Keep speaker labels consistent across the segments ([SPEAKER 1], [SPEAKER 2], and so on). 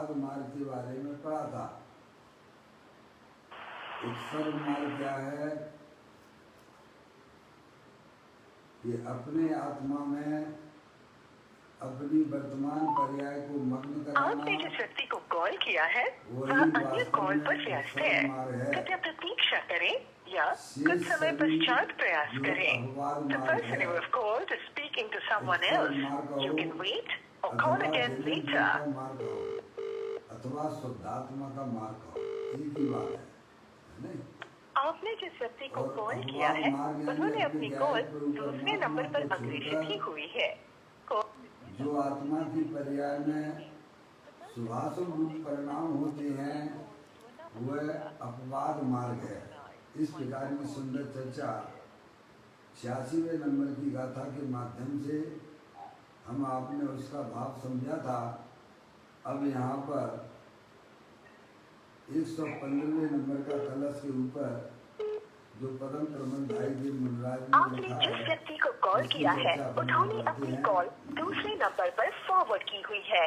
[SPEAKER 1] अपवाद मार्ग के बारे में पढ़ा था। एक सर्व मार्ग क्या है कि अपने आत्मा में अपनी वर्तमान पर्याय को मग्न कराना।
[SPEAKER 2] आपने जिस व्यक्ति को कॉल किया है वह
[SPEAKER 1] वही
[SPEAKER 2] अन्य
[SPEAKER 1] वास्तव
[SPEAKER 2] कॉल
[SPEAKER 1] में
[SPEAKER 2] पर व्यस्त
[SPEAKER 1] सर्व
[SPEAKER 2] है।
[SPEAKER 1] मार्ग है।
[SPEAKER 2] कृपया प्रतीक्षा करें या
[SPEAKER 1] शेष
[SPEAKER 2] कुछ समय
[SPEAKER 1] सभी
[SPEAKER 2] पश्चात प्रयास
[SPEAKER 1] जो
[SPEAKER 2] करें।
[SPEAKER 1] अपवाद
[SPEAKER 2] The
[SPEAKER 1] मार्ग
[SPEAKER 2] person
[SPEAKER 1] है,
[SPEAKER 2] you have called is speaking to someone
[SPEAKER 1] serve
[SPEAKER 2] else.
[SPEAKER 1] मार्ग
[SPEAKER 2] You
[SPEAKER 1] हो
[SPEAKER 2] can wait or
[SPEAKER 1] अथवा
[SPEAKER 2] call again
[SPEAKER 1] जनित जीव
[SPEAKER 2] later.
[SPEAKER 1] का मार्ग हो अथवा शुद्धात्मा का मार्ग हो, एक ही बात है नहीं?
[SPEAKER 2] आपने जिस व्यक्ति को
[SPEAKER 1] और
[SPEAKER 2] कॉल किया
[SPEAKER 1] अपवाद
[SPEAKER 2] है
[SPEAKER 1] मार्ग यानी
[SPEAKER 2] उन्होंने
[SPEAKER 1] अपने
[SPEAKER 2] अपनी
[SPEAKER 1] न्याय
[SPEAKER 2] कॉल
[SPEAKER 1] प्रभु
[SPEAKER 2] दूसरे
[SPEAKER 1] परमात्मा
[SPEAKER 2] नंबर पर
[SPEAKER 1] को
[SPEAKER 2] अग्रेषित ही
[SPEAKER 1] छोड़कर
[SPEAKER 2] हुई है।
[SPEAKER 1] जो आत्मा की पर्याय में शुभाशुभ रूप परिणाम होते हैं वह अपवाद मार्ग है। इस प्रकार की सुंदर चर्चा 86वें नंबर की गाथा के माध्यम से हम आपने उसका भाव समझा था। अब यहाँ पर 115वें नंबर का कलश के ऊपर जो पदम प्रबंधाई देव मुनराज ने
[SPEAKER 2] आपने
[SPEAKER 1] लिखा
[SPEAKER 2] जिस
[SPEAKER 1] है
[SPEAKER 2] व्यक्ति को कॉल
[SPEAKER 1] उसकी
[SPEAKER 2] किया है
[SPEAKER 1] चर्चा अपन
[SPEAKER 2] उन्होंने
[SPEAKER 1] करते
[SPEAKER 2] अपनी
[SPEAKER 1] हैं।
[SPEAKER 2] कॉल दूसरे नंबर पर फॉरवर्ड की हुई है।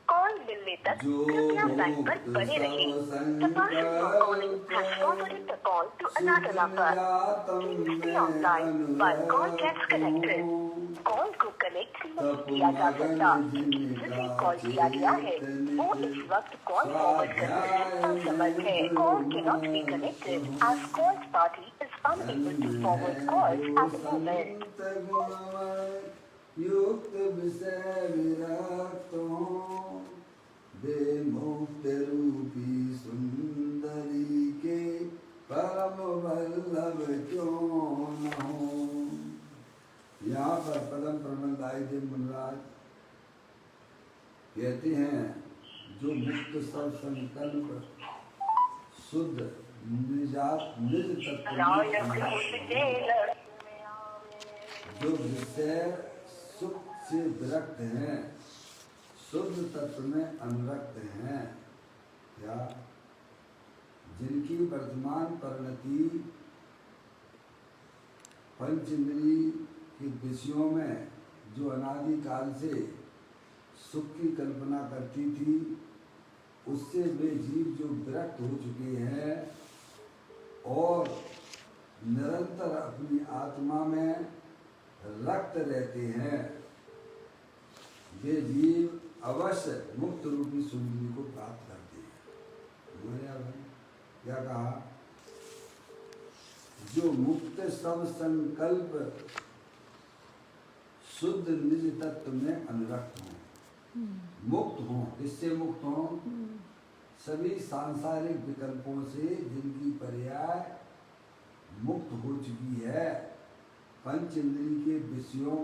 [SPEAKER 2] कॉल मिलने तक
[SPEAKER 1] जो
[SPEAKER 2] कृपया लाइन पर बने रहें। The person you are calling has forwarded the call to another number. Please stay on line while call gets connected. Call को कनेक्ट नहीं किया जा सकता क्योंकि जिसे कॉल किया गया है वो इस वक्त कॉल फॉरवर्ड करने में असमर्थ है। Call cannot be connected as called party is unable to forward calls at the moment.
[SPEAKER 1] युक्त विषय विरक्तों बेमुक्त रूपी सुंदरी के परम वल्लभ क्यों न हो। यहाँ पर पदम प्रबंधाई देव मुनराज कहते हैं जो मुक्त सब संकल्प शुद्ध निजात निज तत्व जो विषय सुख से विरक्त हैं शुद्ध तत्व में अनुरक्त हैं, या जिनकी वर्तमान परिणति पंचेंद्री के विषयों में जो अनादि काल से सुख की कल्पना करती थी उससे वे जीव जो विरक्त हो चुके हैं और निरंतर अपनी आत्मा में रक्त रहते हैं, वे जीव अवश्य मुक्त रूपी सुंदरी को प्राप्त करते हैं। क्या कहा? जो मुक्त सब संकल्प शुद्ध निज तत्व में अनुरक्त हों, मुक्त हों। इससे मुक्त हों सभी सांसारिक विकल्पों से जिनकी पर्याय मुक्त हो चुकी है, पंच इंद्री के विषयों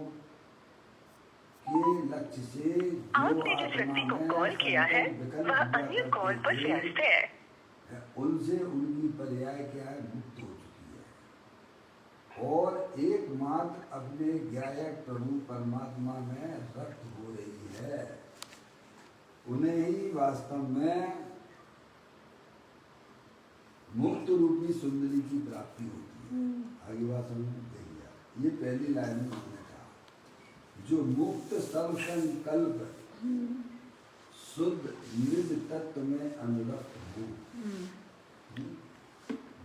[SPEAKER 1] के लक्ष्य से
[SPEAKER 2] आपने जिस व्यक्ति को कॉल किया है वह अन्य कॉल पर व्यस्त है।
[SPEAKER 1] उनसे उनकी पर्याय क्या है? मुक्त हो चुकी है और एकमात्र अपने ज्ञायक प्रभु परमात्मा में रक्त हो रही है। उन्हें ही वास्तव में मुक्त रूपी सुंदरी की प्राप्ति होती है। आगे बात समझ गई? ये पहली लाइन में हमने कहा जो मुक्त सब संकल्प शुद्ध निज तत्व में अनुरक्त हो,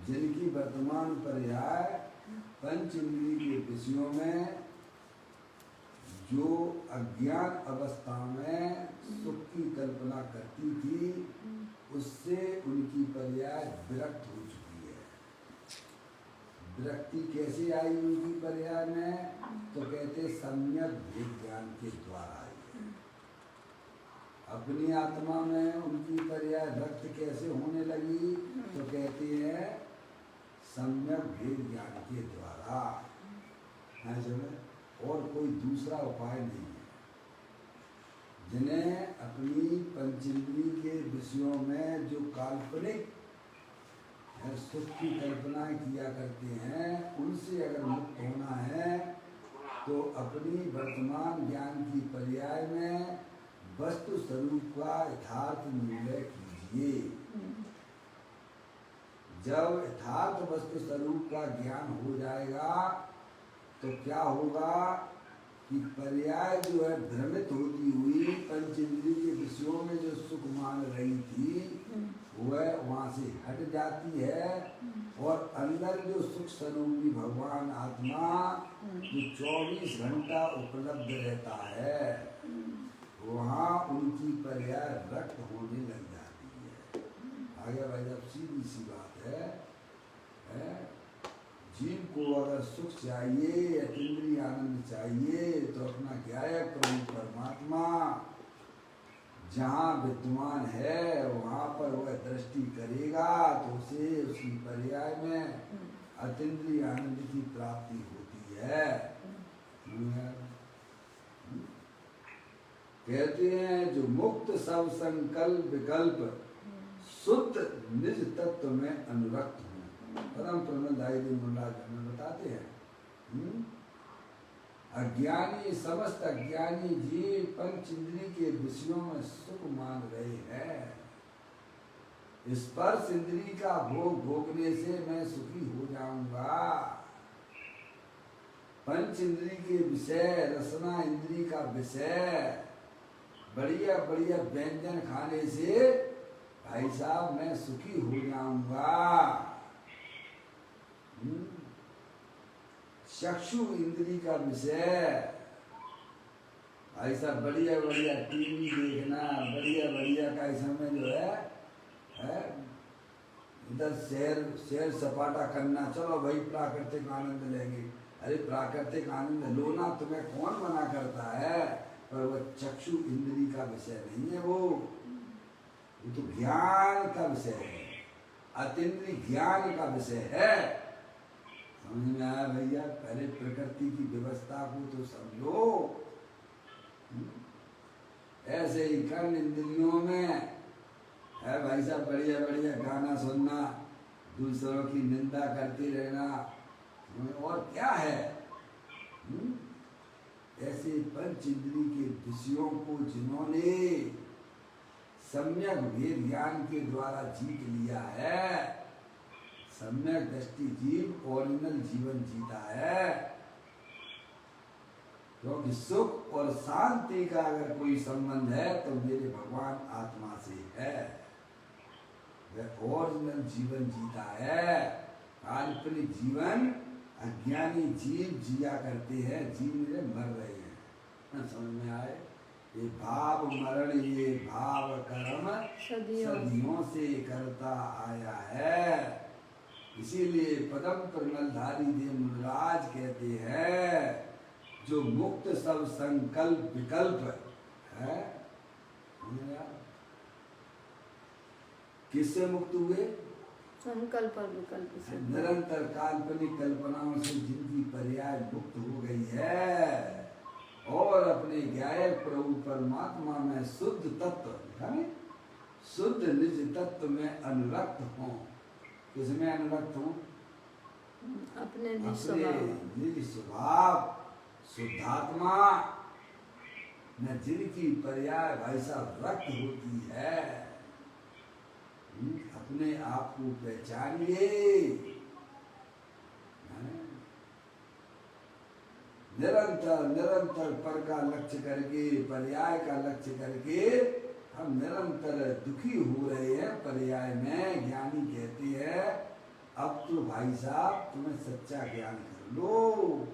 [SPEAKER 1] जिनकी वर्तमान पर्याय पंच इंद्रिय के विषयों में जो अज्ञान अवस्था में सुख की कल्पना करती थी उससे उनकी पर्याय विरक्त हो चुकी है। विरक्ति कैसे आई उनकी पर्याय में? तो कहते सम्यक भेद ज्ञान के द्वारा आई है। अपनी आत्मा में उनकी पर्याय रक्त कैसे होने लगी? तो कहते हैं सम्यक भेद ज्ञान के द्वारा। और कोई दूसरा उपाय नहीं है। जिन्हें अपनी पंचेंद्री के विषयों में जो काल्पनिक सुख की कल्पनाएं किया करते हैं उनसे अगर मुक्त होना है तो अपनी वर्तमान ज्ञान की पर्याय में वस्तु स्वरूप का यथार्थ निर्णय कीजिए। जब यथार्थ वस्तु स्वरूप का ज्ञान हो जाएगा तो क्या होगा कि पर्याय जो है भ्रमित होती हुई पंचेंद्रिय के विषयों में जो सुख से हट जाती है और अंदर जो सुख स्वरूपी भगवान आत्मा जो 24 घंटा उपलब्ध रहता है वहाँ उनकी पर्याय रक्त होने लग जाती है। आगे भाई जब सीधी सी बात है जीव को अगर सुख चाहिए या इंद्रिय आनंद चाहिए तो अपना ज्ञायक प्रभु परमात्मा जहाँ विद्यमान है वहाँ पर वह दृष्टि करेगा तो उसे उसकी पर्याय में अतीन्द्रिय आनंद की प्राप्ति होती है। कहते हैं जो मुक्त सब संकल्प विकल्प शुद्ध निज तत्व में अनुरक्त हूँ। परम प्रबंधाई मुंडा बताते हैं अज्ञानी समस्त अज्ञानी जीव पंच इंद्रिय के विषयों में सुख मान रहे हैं। स्पर्श इंद्रिय का भोग भोगने से मैं सुखी हो जाऊंगा। पंच इंद्रिय के विषय रसना इंद्रिय का विषय बढ़िया बढ़िया व्यंजन खाने से भाई साहब मैं सुखी हो जाऊंगा। चक्षु इंद्री का विषय ऐसा बढ़िया बढ़िया टीवी देखना बढ़िया बढ़िया का समय जो है इधर शहर सपाटा करना चलो भाई प्राकृतिक आनंद लेंगे। अरे प्राकृतिक आनंद लो ना तुम्हें कौन मना करता है पर वह चक्षु इंद्री का विषय नहीं है वो तो ज्ञान का विषय है अतीन्द्रिय ज्ञान का विषय है। समझ में आया भैया पहले प्रकृति की व्यवस्था को तो समझो। ऐसे ही कर्म इंद्रियों में है भाई साहब बढ़िया बढ़िया गाना सुनना दूसरों की निंदा करते रहना और क्या है। ऐसे पंच इंद्रिय के विषयों को जिन्होंने सम्यक वेद ज्ञान के द्वारा जीत लिया है सम्यक दृष्टि जीव ओरिजिनल जीवन जीता है। क्योंकि सुख और शांति का अगर कोई संबंध है तो मेरे भगवान आत्मा से है। वह ओरिजिनल जीवन जीता है। काल्पनिक जीवन अज्ञानी जीव जिया करते हैं जीव मेरे मर रहे हैं। समझ में आए ये भाव मरण ये भाव कर्म सदियों से करता आया है। इसीलिए पदम परिमलधारी देव मुनिराज कहते हैं जो मुक्त सब संकल्प विकल्प है किससे मुक्त हुए
[SPEAKER 3] संकल्प और विकल्प से
[SPEAKER 1] निरंतर काल्पनिक कल्पनाओं से जिनकी पर्याय मुक्त हो गई है और अपने ज्ञायक प्रभु परमात्मा में शुद्ध तत्व शुद्ध निज तत्व में अनुरक्त हों। किसमें अनुरक्त हूँ
[SPEAKER 3] अपने
[SPEAKER 1] निज स्वभाव शुद्धात्मा न जिनकी पर्याय भाई साहब रक्त होती है। अपने आप को पहचानिए। निरंतर निरंतर पर का लक्ष्य करके पर्याय का लक्ष्य करके हम निरंतर दुखी हो रहे हैं। पर्याय में ज्ञानी कहते हैं अब तो भाई साहब तुम्हें सच्चा ज्ञान कर लो।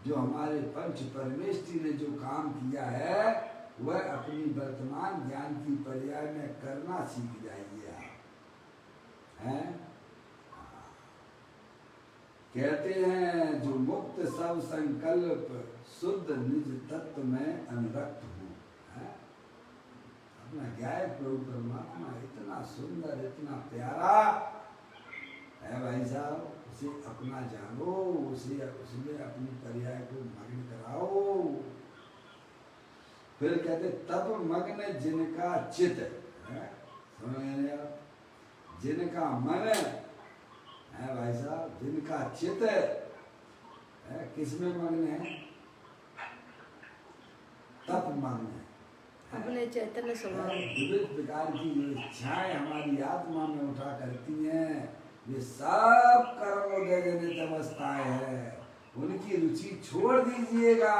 [SPEAKER 1] जो हमारे पंच परमेष्ठी ने जो काम किया है वह अपनी वर्तमान ज्ञान की पर्याय में करना सीख जाइए आप हैं। कहते हैं जो मुक्त सब संकल्प शुद्ध निज तत्व में अनुरक्त हूँ। अपना ज्ञायक प्रभु परमात्मा इतना सुंदर इतना प्यारा है भाई साहब उसे अपना जानो उसे उसमें अपनी पर्याय को मग्न कराओ। फिर कहते तब मग्न जिनका चित है समझ आप जिनका मन है भाई साहब जिनका चित है किसमें मग्न है तप मग्न है
[SPEAKER 3] अपने चैतन्य स्वभाव
[SPEAKER 1] विविध प्रकार की जो इच्छाएं हमारी आत्मा में उठा करती हैं ये सब कर्मोदय जनित अवस्थाएं हैं। उनकी रुचि छोड़ दीजिएगा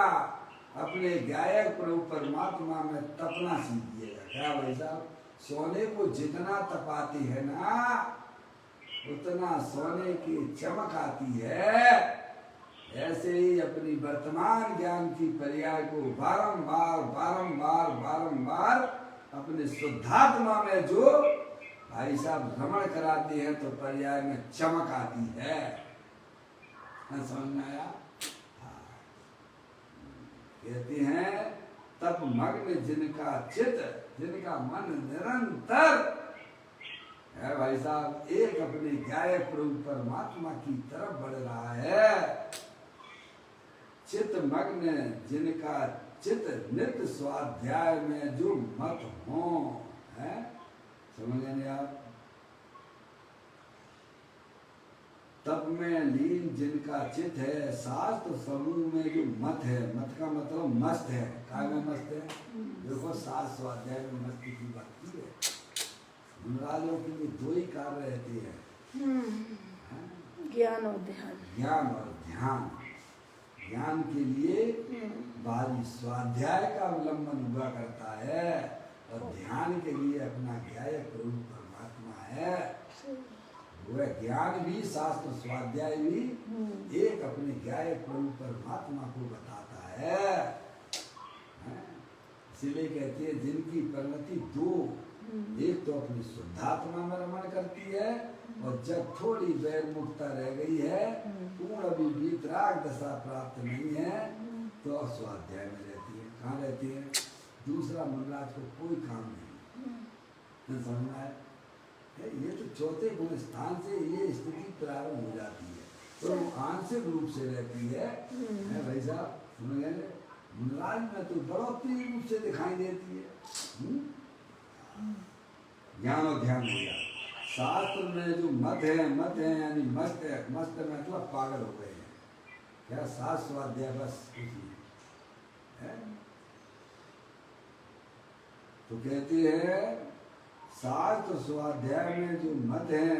[SPEAKER 1] अपने गायक प्रभु परमात्मा में तपना सीखिएगा। क्या भाई साहब सोने को जितना तपाती है ना उतना सोने की चमक आती है। ऐसे ही अपनी वर्तमान ज्ञान की पर्याय को बारंबार बारंबार बारंबार अपने शुद्धात्मा में जो भाई साहब भ्रमण कराते हैं तो पर्याय में चमक आती है। समझ में आया? कहते हैं तब मग्न जिनका चित्त, जिनका मन निरंतर है भाई साहब एक अपने गायक प्रभु परमात्मा की तरफ बढ़ रहा है। चित्त मग्न जिनका चित्त नित्य स्वाध्याय में जो मत हो है। समझे नहीं आप? तब में लीन जिनका चित्त है शास्त्र समूह में जो मत है, मत का मतलब मस्त है। काय में मस्त है? देखो शास्त्र स्वाध्याय में मस्ती की बात की है। महाराजों के लिए दो ही कार्य रहते हैं,
[SPEAKER 3] ज्ञान और ध्यान।
[SPEAKER 1] ज्ञान और ध्यान। ज्ञान के लिए बाहरी स्वाध्याय का अवलंबन हुआ करता है और ध्यान के लिए अपना गायक प्रभु परमात्मा है। वह ज्ञान भी शास्त्र स्वाध्याय भी एक अपने गायक प्रभु परमात्मा को बताता है। इसीलिए कहते हैं जिनकी परिणति दो, एक तो अपनी शुद्धात्मा में रमण करती है और जब थोड़ी वैर मुक्ता रह गई है, पूर्ण अभी वीतराग दशा प्राप्त नहीं है, तो स्वाध्याय में रहती है। कहाँ रहती है? दूसरा मनराज को कोई काम नहीं। समझना है? ये तो चौथे गुण स्थान से ये स्थिति प्रारंभ हो जाती है, तो आंशिक रूप से रहती है भाई साहब। समझ गए? मनराज में तो बढ़ोतरी रूप से दिखाई देती है। ज्ञान और ध्यान हो गया। शास्त्र में जो मत है यानी मस्त है। मस्त मतलब पागल हो गए हैं क्या? शास्त्र स्वाध्याय बस कुछ नहीं है। तो कहते हैं शास्त्र स्वाध्याय में जो मत है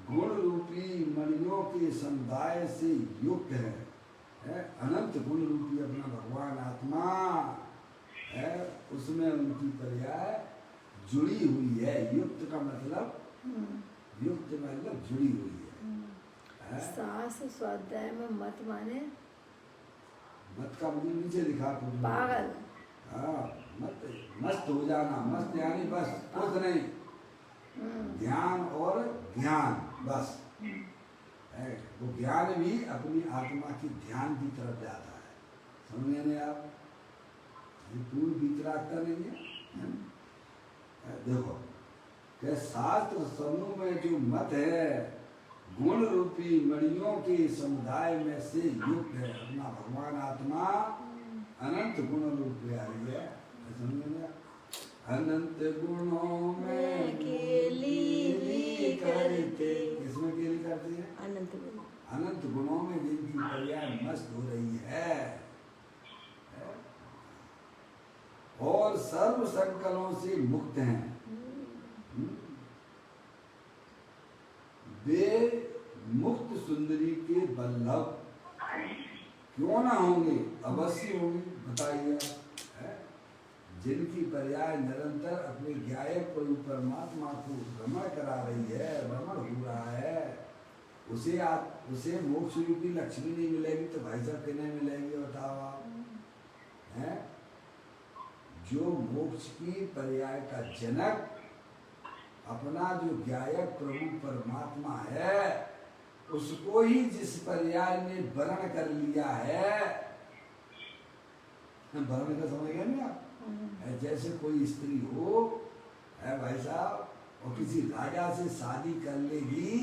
[SPEAKER 1] गुण रूपी मणियों के समुदाय से युक्त है। अनंत गुण रूपी अपना भगवान आत्मा है, उसमें उनकी पर्याय जुड़ी हुई है। युक्त का मतलब युक्त मतलब जुड़ी हुई है।
[SPEAKER 3] शास्त्र स्वाध्याय में मत माने
[SPEAKER 1] मत का मतलब नीचे लिखा
[SPEAKER 3] पागल।
[SPEAKER 1] हाँ, मस्त हो जाना। मस्त यानी बस कुछ नहीं, ध्यान और ज्ञान बस है। वो ज्ञान भी अपनी आत्मा की ध्यान की तरफ जाता है। समझे नहीं आप? ये पूर्ण वितरागता नहीं है। देखो कि शास्त्र समूह में जो मत है गुण रूपी मणियों के समुदाय में से युक्त है। अपना भगवान आत्मा अनंत गुण रूप है। अनंत गुणों में केली करते। किसमें केली करते हैं? अनंत गुणों में जिनकी पर्याय मस्त हो रही है और सर्व संकलों से मुक्त हैं। वे मुक्त सुंदरी के बल्लभ क्यों ना होंगे? अवश्य होंगे। बताइए, जिनकी पर्याय निरंतर अपने गायक प्रभु परमात्मा को भ्रमण करा रही है, भ्रमण हो रहा है, उसे मोक्ष रूपी लक्ष्मी नहीं मिलेगी तो भाई साहब किन्हें मिलेंगे? बताओ आप। हैं? जो मोक्ष की पर्याय का जनक अपना जो गायक प्रभु परमात्मा है, उसको ही जिस पर्याय ने वर्ण कर लिया है, वर्ण का समझ गए ना आप? जैसे कोई स्त्री हो है भाई साहब और किसी राजा से शादी कर लेगी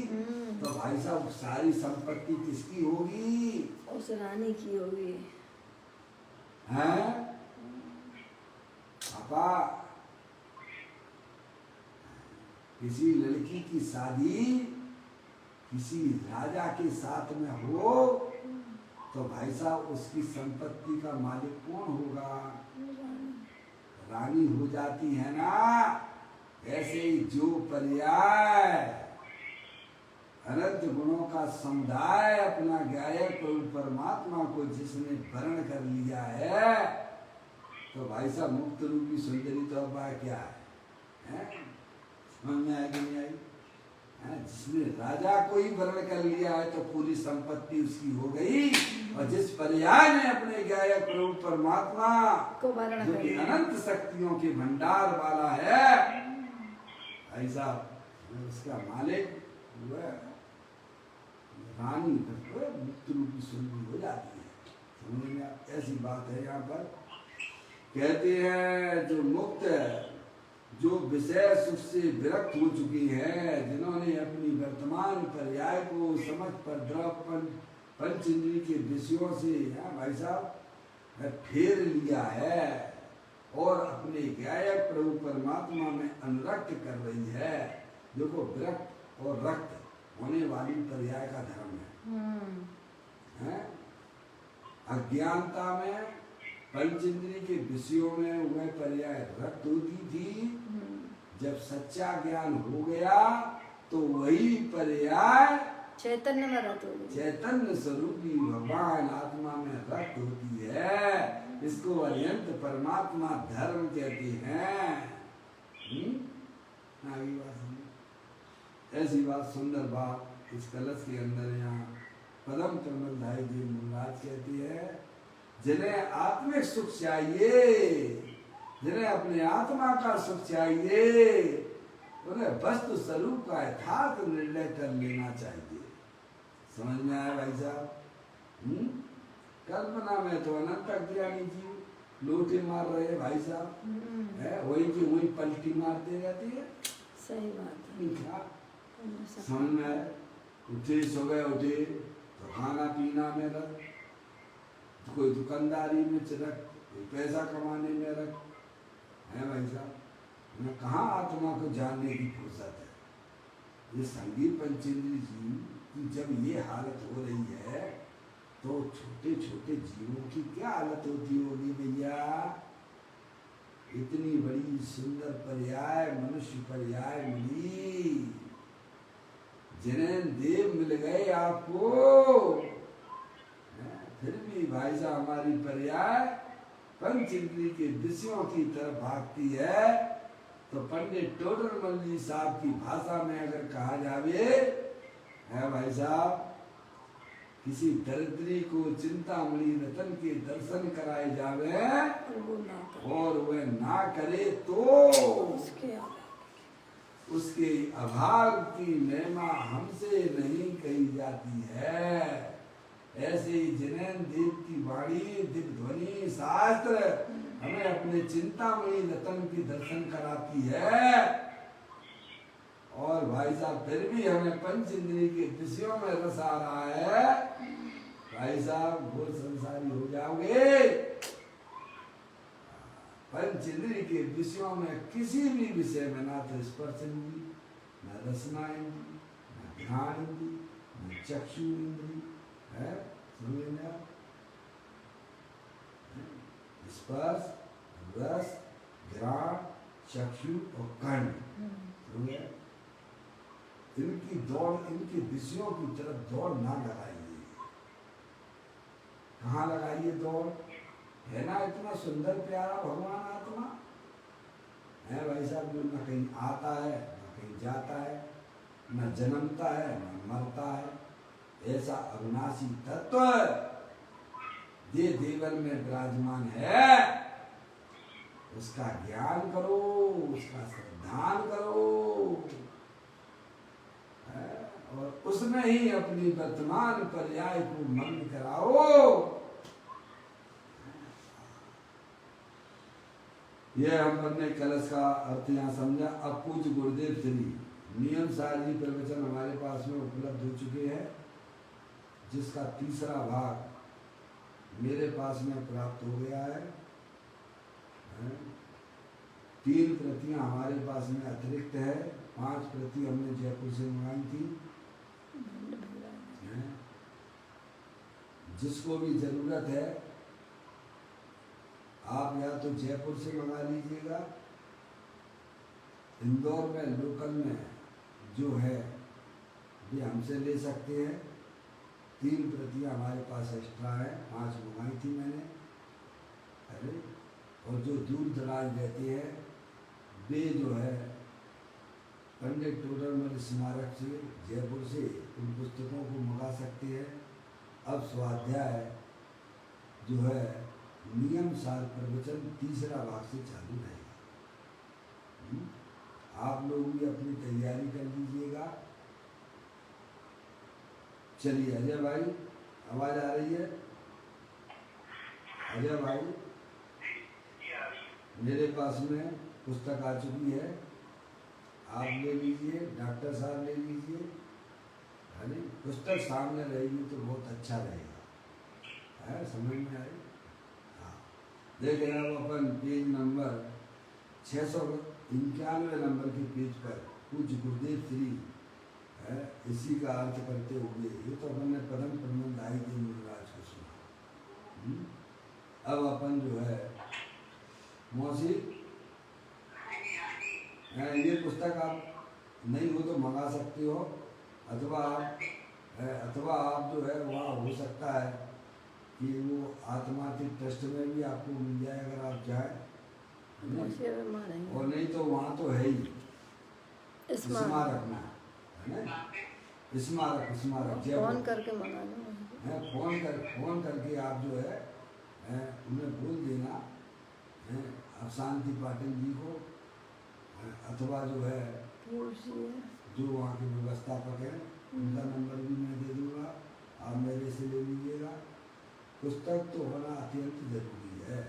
[SPEAKER 1] तो भाई साहब सारी संपत्ति किसकी होगी?
[SPEAKER 3] उस रानी की होगी।
[SPEAKER 1] हैं? पापा किसी लड़की की शादी किसी राजा के साथ में हो तो भाई साहब उसकी संपत्ति का मालिक कौन होगा? रानी हो जाती है ना। ऐसे ही जो पर्याय अनंत गुणों का समुदाय अपना गायक प्रभु परमात्मा को जिसने वर्ण कर लिया है तो भाई साहब मुक्त रूपी सुंदरी तो क्या है? हैं? समझ में आई कि नहीं आई? जिसने राजा को ही वर्ण कर लिया है तो पूरी संपत्ति उसकी हो गई। और जिस पर्याय ने अपने गायक प्रभु परमात्मा
[SPEAKER 3] को वर्ण
[SPEAKER 1] जो
[SPEAKER 3] कर
[SPEAKER 1] कि
[SPEAKER 3] लिया।
[SPEAKER 1] अनंत शक्तियों के भंडार वाला है, ऐसा उसका मालिक वह रानी मृत्यु रूपी सुंदरी हो जाती है। समझ में? ऐसी बात है। यहाँ पर कहते हैं जो मुक्त है, जो विषय सुख से विरक्त हो चुकी है, जिन्होंने अपनी वर्तमान पर्याय को समझ पर द्रव पंच इंद्रिय के विषयों से भाई साहब फेर लिया है और अपने गायक प्रभु परमात्मा में अनुरक्त कर रही है। देखो विरक्त और रक्त होने वाली पर्याय का धर्म है? अज्ञानता में पंच इंद्रिय के विषयों में वह पर्याय रक्त होती थी। जब सच्चा ज्ञान हो गया तो वही पर्याय
[SPEAKER 3] चैतन्य में रत हो गई।
[SPEAKER 1] चैतन्य स्वरूपी भगवान आत्मा में रक्त होती है। इसको अनंत परमात्मा धर्म कहते हैं। आगे बात सुनिए। ऐसी बात सुंदर बात इस कलश के अंदर यहाँ पदम कमलधारी जी महाराज कहती है, जिन्हें आत्मिक सुख चाहिए, जिन्हें अपने आत्मा का सुख चाहिए, उन्हें वस्तु स्वरूप का यथार्थ निर्णय कर लेना चाहिए। समझ में आया भाई साहब? कल्पना में तो अनंत अज्ञानी जीव लोटे मार रहे हैं भाई साहब, है वही की वही पलटी मारते रहती है।
[SPEAKER 3] सही बात है।
[SPEAKER 1] क्या समझ में आया? उठे सुबह उठे तो खाना पीना में रख, कोई दुकानदारी में रख, कोई पैसा कमाने में रख, है भाई साहब? मैं कहाँ आत्मा को जानने की फुर्सत है? ये संगीत पंचेंद्री जी की जब ये हालत हो रही है तो छोटे छोटे जीवों की क्या हालत होती होगी भैया? इतनी बड़ी सुंदर पर्याय मनुष्य पर्याय मिली, जिन्हें देव मिल गए आपको, फिर भी भाई साहब हमारी पर्याय पंच इंद्रिय के विषयों की तरफ भागती है। तो पंडित टोडरमल जी साहब की भाषा में अगर कहा जावे, है भाई साहब, किसी दरिद्री को चिंतामणि रतन के दर्शन कराए जावे और वह ना करे तो उसके अभाव की महिमा हमसे नहीं कही जाती है। ऐसे ही जिनेन देव की वाणी दिव्य ध्वनि शास्त्र हमें अपने चिंतामणि रतन की दर्शन कराती है। और भाई साहब फिर भी हमें पंच इंद्रिय के विषयों में रस आ रहा है, भाई साहब घोर संसारी हो जाओगे। पंच इंद्रिय के विषयों में किसी भी विषय में ना तो स्पर्श इंद्रिय, न रसना इंद्रिय, न ध्यान इंद्रिय, न चक्षु इंद्रिय है। समझे? स्पर्श, रस, घ्राण, चक्षु और कर्ण, समझे? इनकी दौड़, इनके विषयों की तरफ दौड़ ना लगाइए। कहाँ लगाइए दौड़? है ना इतना सुंदर प्यारा भगवान आत्मा है भाई साहब, जो न कहीं आता है न कहीं जाता है, न जन्मता है न मरता है। ऐसा अविनाशी तत्व ये देवन में विराजमान है। उसका ज्ञान करो, उसका श्रद्धान करो और उसमें ही अपनी वर्तमान पर्याय को मग्न कराओ। यह हम अपने कलश का अर्थ यहाँ समझा। अब पूज्य गुरुदेव श्री नियम सार जी प्रवचन हमारे पास में उपलब्ध हो चुके हैं, जिसका तीसरा भाग मेरे पास में प्राप्त हो गया है। 3 प्रतियां हमारे पास में अतिरिक्त है, 5 प्रति हमने जयपुर से मंगाई थी। जिसको भी जरूरत है आप या तो जयपुर से मंगा लीजिएगा, इंदौर में लोकल में जो है ये हमसे ले सकते हैं। 3 प्रतियां हमारे पास एक्स्ट्रा है, 5 मंगाई थी मैंने। अरे और जो दूर दराज रहते हैं वे जो है पंडित टोडरमल स्मारक से जयपुर से उन पुस्तकों को मंगा सकते हैं। अब स्वाध्याय जो है नियम सार प्रवचन तीसरा भाग से चालू रहेगा। आप लोग भी अपनी तैयारी कर लीजिएगा। चलिए अजय भाई, आवाज आ रही है? अजय भाई, मेरे पास में पुस्तक आ चुकी है, आप ले लीजिए, डॉक्टर साहब ले लीजिए। है नहीं, पुस्तक सामने रहेगी तो बहुत अच्छा रहेगा, है समझ में आई? हाँ, देख रहे हैं अपन पेज नंबर 691 नंबर के पेज पर पूज्य गुरुदेव श्री है इसी का अर्थ करते हुए, ये तो अपन ने पदम प्रबंध आई देव मुनिराज को सुना। अब अपन जो है मौसी, ये पुस्तक आप नहीं हो तो मंगा सकते हो, अथवा आप जो है वहाँ हो सकता है कि वो आत्मा के ट्रस्ट में भी आपको मिल जाए अगर आप जाए, और नहीं तो वहाँ तो है ही स्मारक में, है ना? स्मारक
[SPEAKER 3] फोन करके मंगा लो।
[SPEAKER 1] फोन करके आप जो है उन्हें बोल देना, आप शांति पाटिल जी को, अथवा जो है जो वहाँ के व्यवस्थापक हैं उनका नंबर भी मैं दे दूँगा, आप मेरे से ले लीजिएगा। पुस्तक तो होना अत्यंत जरूरी है।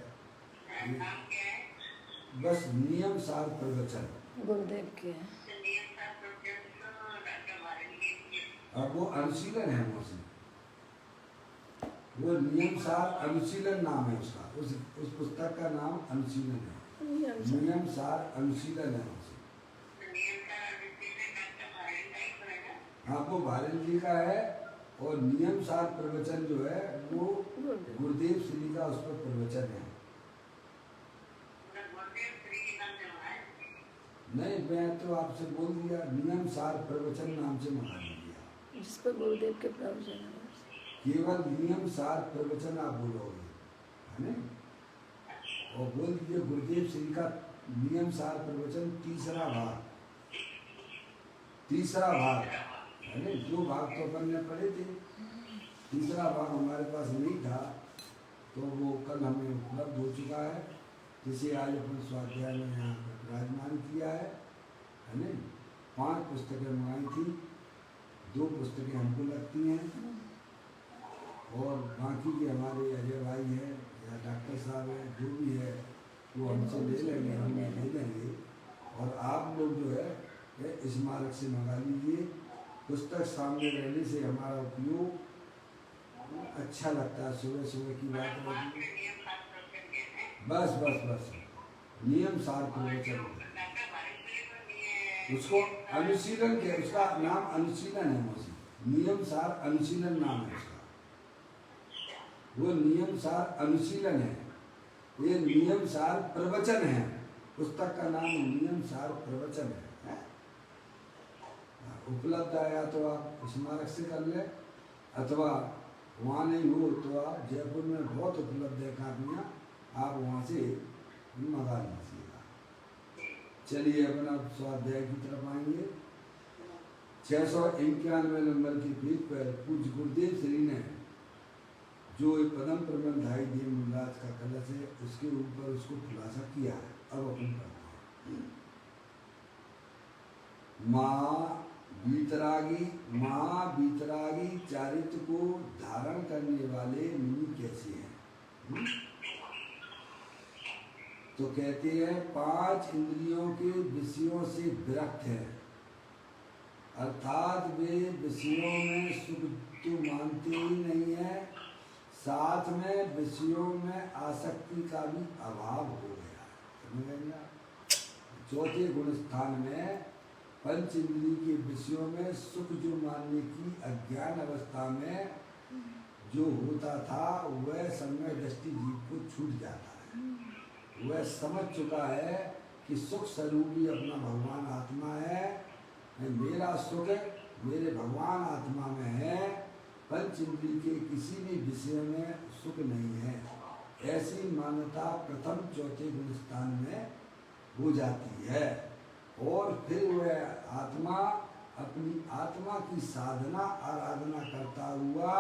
[SPEAKER 1] बस नियम सार प्रवचन
[SPEAKER 3] गुरुदेव के,
[SPEAKER 1] अब वो अनुशीलन है मौसी, वो नियम सार अनुशीलन नाम है उसका, उस पुस्तक का नाम अनुशीलन है, नियम सार अनुशीलन है मौसी। हाँ, वो भारत जी का है, और नियम सार प्रवचन जो है वो गुरुदेव श्री का उस पर प्रवचन है। नहीं, मैं तो आपसे बोल दिया, नियम सार प्रवचन नाम से मंगा दिया,
[SPEAKER 3] जिस पर गुरुदेव के प्रवचन है।
[SPEAKER 1] केवल नियम सार प्रवचन आप बोलोगे, है ना? और बोल दीजिए गुरुदेव श्री का नियम सार प्रवचन तीसरा भाग, है ना? जो भाग तो अपन ने पढ़े थे, तीसरा भाग हमारे पास नहीं था, तो वो कल हमें उपलब्ध हो चुका है, जिसे आज अपन स्वाध्याय में यहाँ विराजमान किया है ना? 5 पुस्तकें मंगाई थी, 2 पुस्तकें हमको लगती हैं, और बाकी के हमारे अजय भाई हैं या डॉक्टर साहब हैं, जो भी है वो हमसे ले लेंगे, हम ले लेंगे। और आप लोग जो है स्मारक से मंगा लीजिए। पुस्तक सामने रहने से हमारा उपयोग अच्छा लगता है, सुबह सुबह की बात रहती है। बस नियम सार प्रवचन, उसको अनुशीलन के, उसका नाम अनुशीलन है मौसी, नियम सार अनुशीलन नाम है उसका, वो नियम सार अनुशीलन है, ये नियम सार प्रवचन है, पुस्तक का नाम नियम सार प्रवचन है। उपलब्ध आया तो आप स्मारक से कर ले, अथवा वहाँ नहीं हो तो आप जयपुर में बहुत उपलब्ध है कापियाँ, आप वहाँ से मंगा लीजिएगा। चलिए अपना स्वाध्याय की तरफ आएंगे। 691 नंबर की पेज पर पूज्य गुरुदेव श्री ने जो पदम प्रबंधाई देव मुनिराज का कलश है, उसके ऊपर उसको खुलासा किया है। अब अपन पढ़ते हैं। महावीतरागी चारित्र को धारण करने वाले मुनि कैसे हैं? तो कहते हैं 5 इंद्रियों के विषयों से विरक्त है, अर्थात वे विषयों में सुख तो मानते ही नहीं है, साथ में विषयों में आसक्ति का भी अभाव हो गया। समझ गया? चौथे गुण स्थान में पंच इंद्रिय के विषयों में सुख जो मानने की अज्ञान अवस्था में जो होता था, वह समय दृष्टि जीव को छूट जाता है। वह समझ चुका है कि सुख स्वरूप ही अपना भगवान आत्मा है, मेरा सुख मेरे भगवान आत्मा में है, पंच इंद्रिय के किसी भी विषय में सुख नहीं है। ऐसी मान्यता प्रथम चौथे गुण स्थान में हो जाती है। और फिर वह आत्मा अपनी आत्मा की साधना आराधना करता हुआ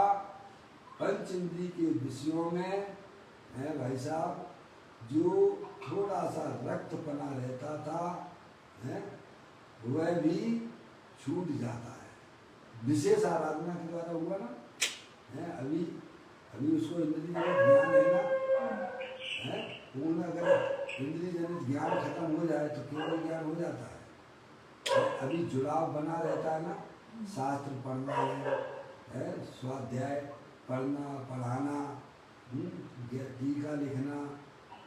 [SPEAKER 1] पंच इंद्रिय के विषयों में है भाई साहब, जो थोड़ा सा रक्तपना रहता था है, वह भी छूट जाता है विशेष आराधना के द्वारा हुआ ना है। अभी अभी उसको इंद्रिय जनित ज्ञान है ना है, पूर्ण अगर इंद्रिय जनित ज्ञान खत्म हो जाए तो केवल ज्ञान हो जाता है। अभी जुड़ाव बना रहता है ना, शास्त्र पढ़ना है स्वाध्याय पढ़ना पढ़ाना, टीका लिखना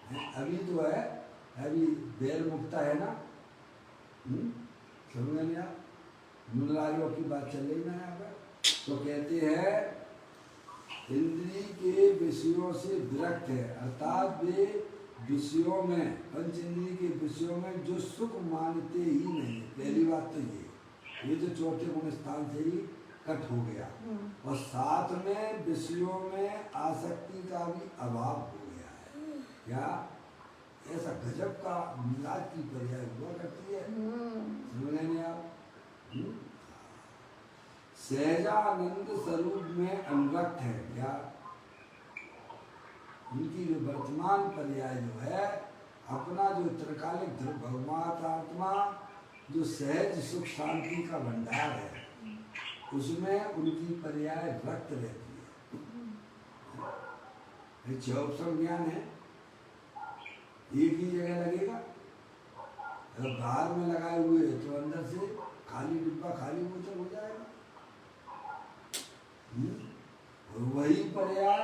[SPEAKER 1] है, अभी तो है अभी बैल मुक्ता है ना, समझ नहीं आप मुनरारियों की बात चल रही ना यहाँ पर। तो कहते हैं इंद्रिय के विषयों से विरक्त है, अर्थात वे विषयों में पंच इंद्रिय के विषयों में जो सुख मानते ही नहीं। पहली बात तो ये जो चौथे गुण स्थान से ही कट हो गया, और साथ में विषयों में आसक्ति का भी अभाव हो गया है। क्या ऐसा गजब का मिलाद की पर्याय हुआ करती है, समझ नहीं आप। सहजानंद स्वरूप में अनुरक्त है। क्या उनकी जो वर्तमान पर्याय जो है अपना जो त्रिकालिक भगवान आत्मा जो सहज सुख शांति का भंडार है, उसमें उनकी पर्याय व्यक्त रहती है। छह ऑप्शन ज्ञान है, एक ही जगह लगेगा। अगर बाहर में लगाए हुए तो अंदर से खाली डिब्बा खाली बोतल हो जाएगा। और वही पर्याय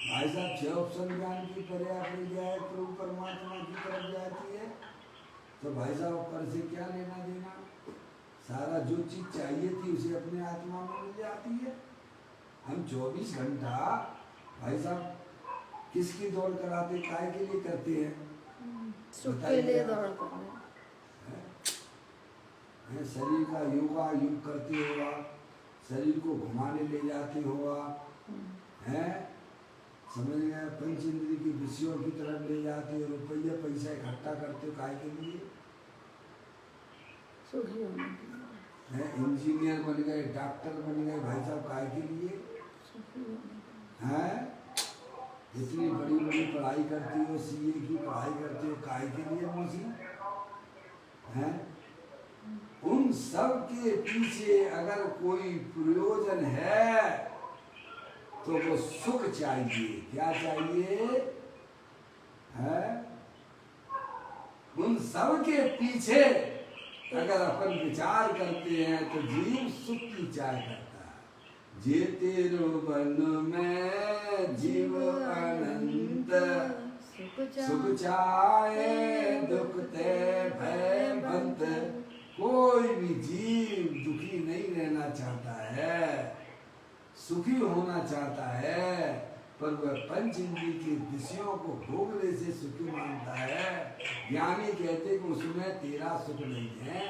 [SPEAKER 1] भाई साहब छह ऑप्शन ज्ञान की पर्याय पर्याय प्रभु परमात्मा की तरफ जाती है, तो भाई साहब पर से क्या लेना देना। सारा जो चीज चाहिए थी उसे अपने आत्मा में मिल जाती है। हम 24 घंटा भाई साहब किसकी दौड़ कराते, काय के लिए करते हैं?
[SPEAKER 3] सुख के लिए दौड़ करते
[SPEAKER 1] हैं। शरीर का योगा योग करते हुआ, शरीर को घुमाने ले जाते हुआ है, समझ गए, पंच इंद्रिय की विषयों की तरफ ले जाते हो, रुपया पैसा इकट्ठा करते हो काय के लिए?
[SPEAKER 3] सुखी होने के लिए।
[SPEAKER 1] है इंजीनियर बन गए, डॉक्टर बन गए भाई साहब काय के लिए? है इतनी बड़ी बड़ी पढ़ाई करती हो, सीए की पढ़ाई करते हो काय के लिए मौसी? है उन सब के पीछे अगर कोई प्रयोजन है तो वो सुख चाहिए। क्या चाहिए? है उन सब के पीछे अगर अपन विचार करते हैं तो जीव सुख की चाह करता है। जेते वन में जीव अनंत सुख चाहे दुख ते भय बंत। कोई भी जीव दुखी नहीं रहना चाहता है, सुखी होना चाहता है, पर वह पंच इंद्रिय के विषयों को भोगने से सुखी मानता है। ज्ञानी कहते कि उसमें तेरा सुख नहीं है,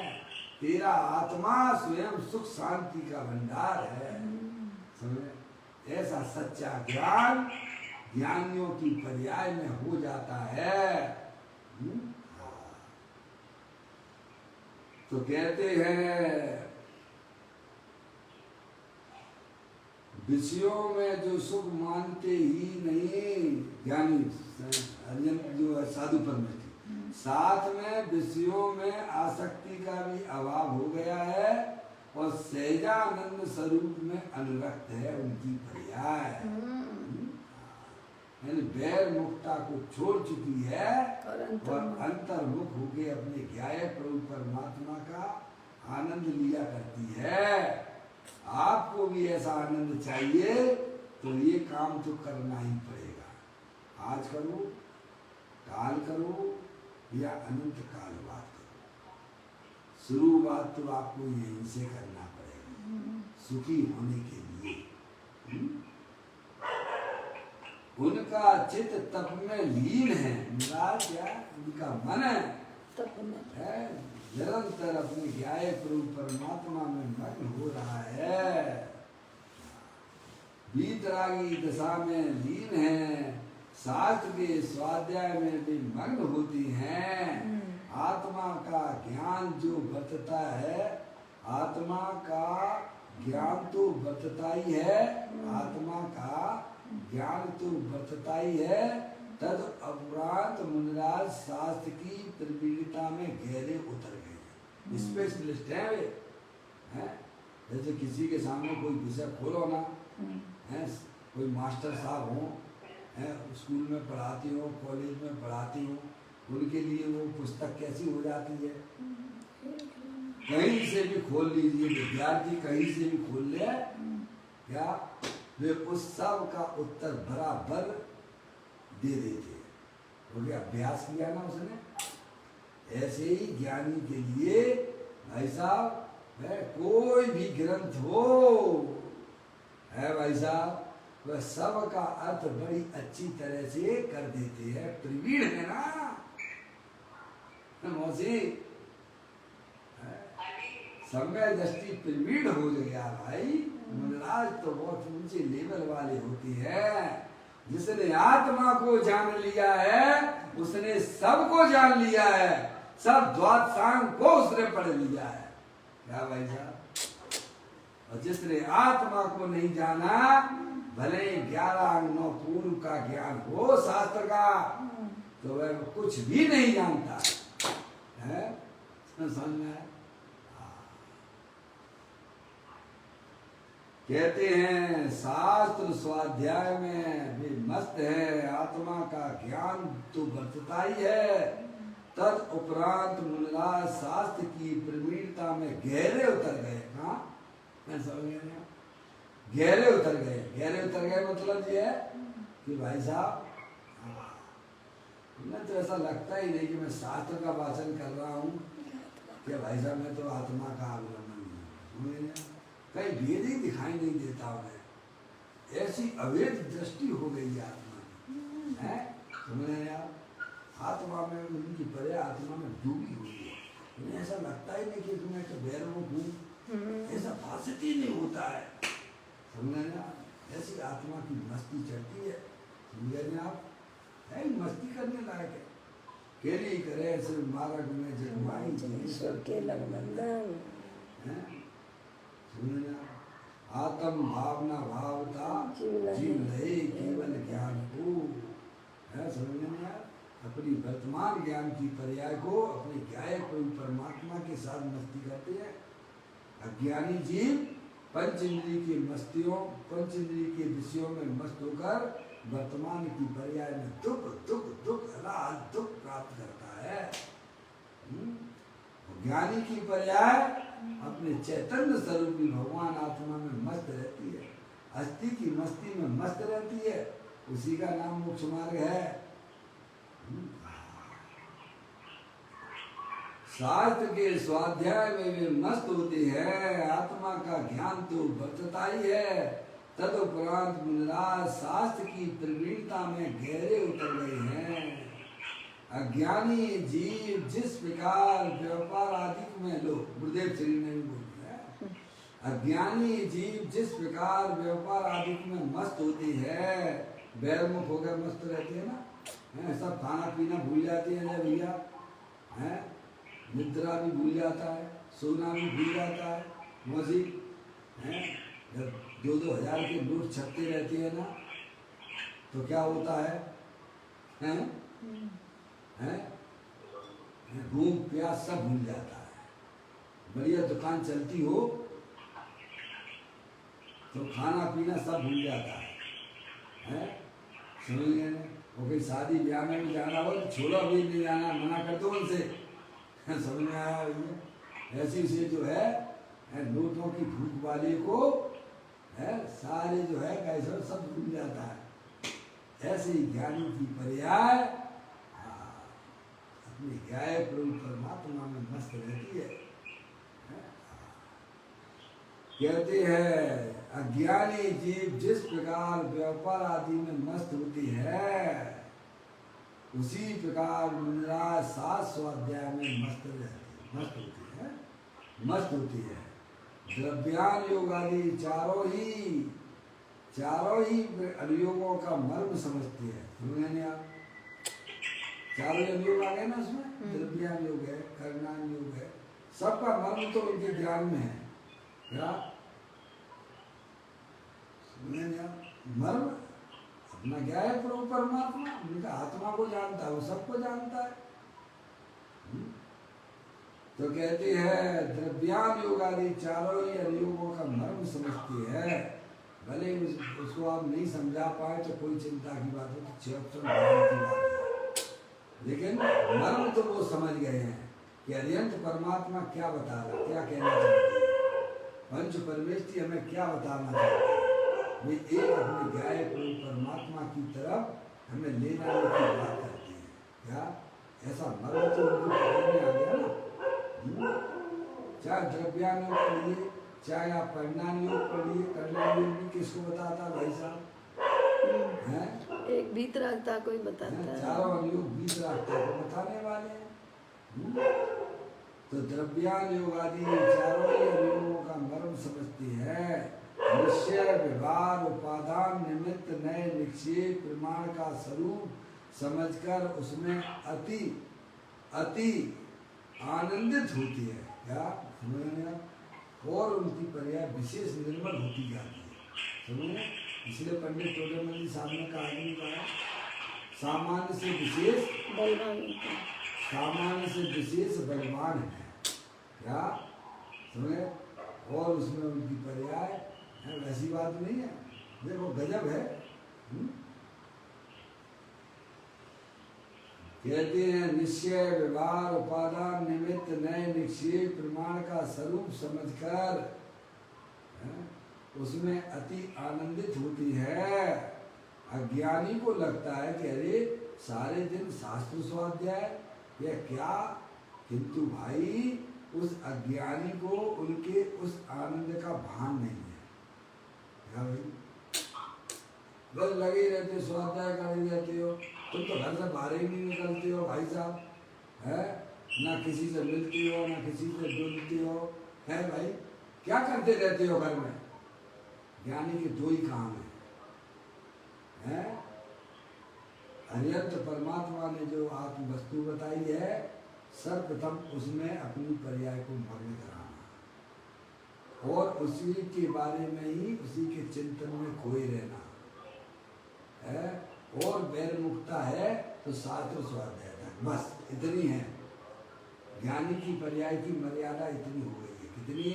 [SPEAKER 1] तेरा आत्मा स्वयं सुख शांति का भंडार है। समझे? ऐसा सच्चा ज्ञान ज्ञानियों की पर्याय में हो जाता है। तो कहते हैं विषयों में जो सुख मानते ही नहीं, ज्ञानी अर्जन जो है साधु परमेश्वर, साथ में विषयों में आसक्ति का भी अभाव हो गया है और सहजानंद स्वरूप में अनुरक्त है उनकी पर्याय। यानी बैर मुक्ता को छोड़ चुकी है और अंतर्मुख होके अपने ज्ञाय प्रभु परमात्मा का आनंद लिया करती है। आपको भी ऐसा आनंद चाहिए तो ये काम तो करना ही पड़ेगा। आज करो, काल करो या अनंत काल बात करो, शुरुआत तो आपको यहीं से करना पड़ेगा सुखी होने के लिए। उनका चित्त तप में लीन है। महाराज क्या उनका मन है
[SPEAKER 3] तप में
[SPEAKER 1] निरंतर अपने ज्ञाय प्रभु परमात्मा में मग्न हो रहा है, वीतरागी दशा में लीन है, शास्त्र के स्वाध्याय में भी मग्न होती हैं, आत्मा का ज्ञान जो बरतता है, आत्मा का ज्ञान तो बरतता ही है, आत्मा का ज्ञान तो बरतता ही है, तद उपरांत मुनिराज शास्त्र की प्रवीणता में गहरे उतर गए। स्पेशलिस्ट है वे, हैं? जैसे किसी के सामने कोई विषय खोलो ना, हैं? कोई मास्टर साहब हो, हैं? स्कूल में पढ़ाती हो, कॉलेज में पढ़ाती हो, उनके लिए वो पुस्तक कैसी हो जाती है, कहीं से भी खोल लीजिए, विद्यार्थी कहीं से भी खोल ले, क्या वे उस सब का उत्तर बराबर दे देते हैं, क्योंकि अभ्यास किया ना उसने। ऐसे ही ज्ञानी के लिए भाई साहब कोई भी ग्रंथ हो है भाई साहब, वह सब का अर्थ बड़ी अच्छी तरह से कर देते हैं। प्रवीण है ना मौसी, समय दृष्टि प्रवीण हो गया भाई। मुनिराज तो बहुत ऊंचे लेवल वाले होते हैं। जिसने आत्मा को जान लिया है उसने सबको जान लिया है, सब द्वादशांग को उसने पढ़ लिया है, क्या भाई साहब। और जिसने आत्मा को नहीं जाना, भले 11 अंगों पूर्व का ज्ञान हो शास्त्र का, तो वह कुछ भी नहीं जानता है। समझ में कहते हैं शास्त्र स्वाध्याय में भी मस्त है, आत्मा का ज्ञान तो बरतता ही है, तद उपरांत मुनिराज शास्त्र की प्रवीणता में गहरे उतर गए। हाँ मैं समझ गया, गहरे उतर गए। गहरे उतर गए मतलब ये है कि भाई साहब मैं तो ऐसा लगता ही नहीं कि मैं शास्त्र का वाचन कर रहा हूँ, कि भाई साहब मैं तो आत्मा का अवलंबन हूँ, कहीं भेद ही दिखाई नहीं देता उन्हें। ऐसी अवैध दृष्टि हो गई आत्मा की, है समझ रहे हैं आप। आत्मा में उनकी परे आत्मा में डूबी हुई है, उन्हें ऐसा लगता ही नहीं कि तुम्हें तो बैरमुख हूँ, ऐसा भाषित ही नहीं होता है। समझ रहे हैं आप, ऐसी आत्मा की मस्ती चढ़ती है। समझ रहे हैं आप, है मस्ती करने लायक है। केली करे सिर्फ मार्ग में जगमाई
[SPEAKER 3] के लगमंदन
[SPEAKER 1] आत्म भावना भावता जीव रहे केवल ज्ञान को, है समझ में यार। अपनी वर्तमान ज्ञान की पर्याय को अपने ज्ञाय को परमात्मा के साथ मस्ती करते हैं। अज्ञानी जीव पंच इंद्रिय की मस्तियों, पंच इंद्रिय के विषयों में मस्त होकर वर्तमान की पर्याय में दुख दुख दुख दुख प्राप्त करता है। ज्ञानी की पर्याय अपने चैतन्य स्वरूपी भगवान आत्मा में मस्त रहती है, अस्थि की मस्ती में मस्त रहती है, उसी का नाम मोक्ष मार्ग है। शास्त्र के स्वाध्याय में वे मस्त होते हैं, आत्मा का ज्ञान तो बरतता ही है, तदुपरांत मुनिराज शास्त्र की प्रवीणता में गहरे उतर गए हैं। अज्ञानी जीव जिस प्रकार व्यापार आदि में, लो गुरुदेव श्री ने भी बोल दिया, अज्ञानी जीव जिस प्रकार व्यापार आदि में मस्त होती है, बैरमुख होकर मस्त रहते हैं ना, सब खाना पीना भूल जाते हैं भैया, हैं निद्रा भी भूल जाता है, सोना भी भूल जाता है, मौसी हैं जब 2-2 हज़ार के नोट छपते रहते हैं ना, तो क्या होता है, हैं हैं भूख प्यास सब भूल जाता है। बढ़िया दुकान चलती हो तो खाना पीना सब भूल जाता है, हैं समझ गए। वो कहीं शादी ब्याह में भी जाना हो तो छोड़ो, भी नहीं जाना, मना कर दो उनसे, समझ में आया भैया। ऐसी से जो है नोटों की भूख वाले को है सारे जो है कैसे सब भूल जाता है। ऐसे ही ज्ञानी की पर्याय अपनी ज्ञाय प्रभु परमात्मा में मस्त रहती है। कहते हैं अज्ञानी जीव जिस प्रकार व्यापार आदि में मस्त होती है, उसी प्रकार मुनिराज शास्त्र स्वाध्याय में मस्त रहती, मस्त होती है। द्रव्यान योग आदि चारों ही अनुयोगों का मर्म समझती है। समझे आप, चारों योग आ गए ना उसमें, द्रव्यान योग है, करणान योग है, सबका मर्म तो उनके ज्ञान में है। क्या मर्म अपना क्या है? प्रभु परमात्मा उनका आत्मा को जानता है, वो सबको जानता है। तो कहती है द्रव्यान योग आदि चारों ही अनुयोगों का मर्म समझती है। भले उसको आप नहीं समझा पाए तो कोई चिंता की बात है, तो 6 की बात है, लेकिन मर्म तो वो समझ गए हैं कि अरिहंत परमात्मा क्या बता रहा, क्या कहना चाहते हैं, पंच परमेष्ठी हमें क्या बताना चाहते हैं। वे एक अपने गाय को परमात्मा की तरफ हमें ले जाने की बात करते हैं। क्या ऐसा मर्म तो उनको पकड़ में आ गया ना। चाहे द्रव्यान योग पढ़िए, चाहे आप परिणाम योग पढ़िए, करणान योग भी किसको बताता भाई साहब हैं?
[SPEAKER 3] एक वीतरागता कोई बताता है।
[SPEAKER 1] चारों अनुयोग वीतरागता को बताने वाले हैं। तो द्रव्यान योग आदि चारों ही अनुयोगों का मर्म समझती है। निश्चय व्यवहार उपादान निमित्त नए निक्षेप प्रमाण का स्वरूप समझकर उसमें अति अति आनंदित होती है। क्या समझ, और उनकी पर्याय विशेष निर्मल होती जाती है। समझे? इसलिए पंडित टोडेमल साहब ने कहा नहीं कहा सामान्य से विशेष
[SPEAKER 3] बलवान,
[SPEAKER 1] सामान्य से विशेष बलवान है। क्या समझे? और उसमें उनकी पर्याय है, वैसी बात नहीं है। देखो गजब है। कहते हैं निश्चय व्यवहार उपादान निमित्त नए निक्षेप प्रमाण का स्वरूप समझकर उसमें अति आनंदित होती है। अज्ञानी को लगता है कि अरे सारे दिन शास्त्र स्वाध्याय या क्या, किंतु भाई उस अज्ञानी को उनके उस आनंद का भान नहीं है। क्या भाई बस लगे रहते स्वाध्याय कर रहते हो, तुम तो घर से बाहर ही नहीं निकलते हो भाई साहब, है ना, किसी से मिलती हो ना किसी से जुलती हो, है भाई क्या करते रहते हो घर में। ज्ञानी के 2 ही काम है। अरिहंत परमात्मा ने जो आत्म वस्तु बताई है, सर्वप्रथम उसमें अपनी पर्याय को मग्न कराना और उसी के बारे में ही उसी के चिंतन में खोए रहना है। और बैर मुक्ता है तो शास्त्र स्वाध्याय तक, बस इतनी है। ज्ञानी की पर्याय की मर्यादा इतनी हो गई है। कितनी?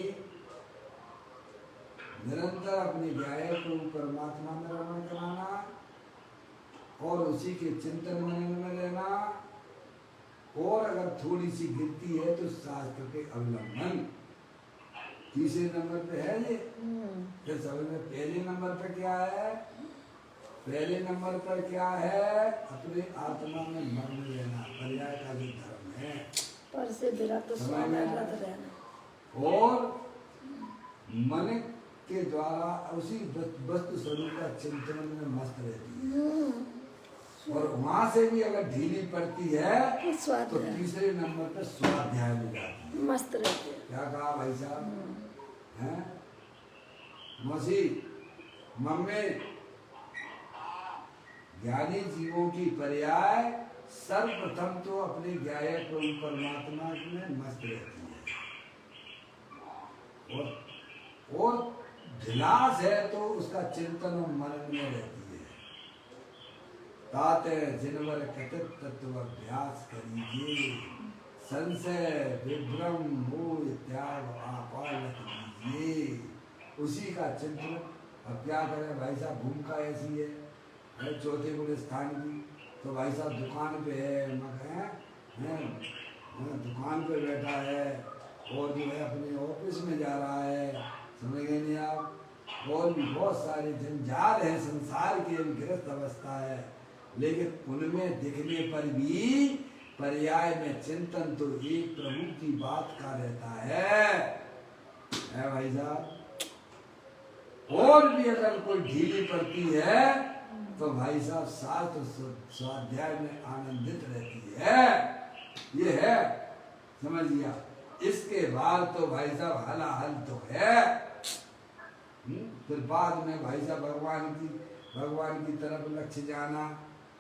[SPEAKER 1] निरंतर अपने ज्ञाय को परमात्मा में रमण कराना और उसी के चिंतन मनन में रहना, और अगर थोड़ी सी गिरती है तो शास्त्र के अवलंबन। तीसरे नंबर पे है ये। फिर समझ में पहले नंबर पे क्या है? पहले नंबर पर क्या है? अपने आत्मा में मग्न रहना, पर्याय का भी धर्म है।
[SPEAKER 3] पर से विरत स्वाध्यायरत रहना
[SPEAKER 1] और मन के द्वारा उसी वस्तु स्वरूप का चिंतन में मस्त रहती है। और वहां से भी अगर ढीली पड़ती है तो तीसरे नंबर पर स्वाध्याय में जाती है,
[SPEAKER 3] मस्त रहती है।
[SPEAKER 1] क्या कहा भाई साहब? हैं मौसी मम्मी, ज्ञानी जीवों की पर्याय सर्वप्रथम तो अपने ज्ञाय प्रभु परमात्मा में मस्त रहती है, और ढिलास है तो उसका चिंतन और मनन में रहती है। ताते जिनवर कथित तत्व अभ्यास करिए, संशय विभ्रम मोह त्याग आपालक कीजिए। उसी का चिंतन। अब क्या करें भाई साहब, भूमिका ऐसी है चौथे गुण स्थान की, तो भाई साहब दुकान पे है, दुकान पे बैठा है और जो है अपने ऑफिस में जा रहा है, समझ गए नहीं आप। और भी बहुत सारे जंजाल हैं संसार के, गृहस्थ अवस्था है, लेकिन उनमें दिखने पर भी पर्याय में चिंतन तो एक प्रभु की बात का रहता है भाई साहब। और भी अगर कोई ढीली पड़ती है तो भाई साहब शास्त्र स्वाध्याय में आनंदित रहती है। ये है, समझ लिया। इसके बाद तो भाई साहब हलाहल तो है। फिर बाद में भाई साहब भगवान की तरफ लक्ष्य जाना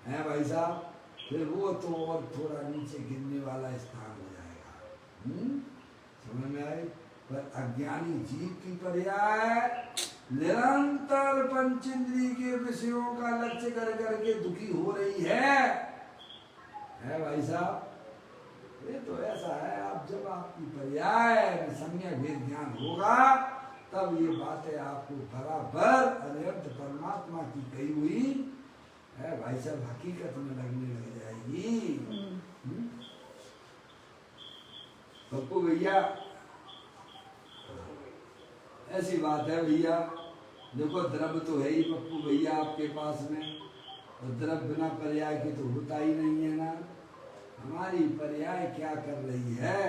[SPEAKER 1] है भाई साहब। फिर वो तो और थोड़ा नीचे गिरने वाला स्थान हो जाएगा। समझ में आई? पर अज्ञानी जीव की पर्याय निरंतर पंचेंद्रिय के विषयों का लक्ष्य कर करके दुखी हो रही है भाई साहब। ये तो ऐसा है, आप जब आपकी पर्याय में सम्यक भेद ज्ञान होगा तब ये बातें आपको बराबर अनंत परमात्मा की कही हुई है भाई साहब हकीकत में लगने लग जाएगी। पप्पू भैया ऐसी बात है भैया, देखो द्रव्य तो है ही पप्पू भैया आपके पास में, और द्रव्य बिना पर्याय के तो होता ही नहीं है ना। हमारी पर्याय क्या कर रही है?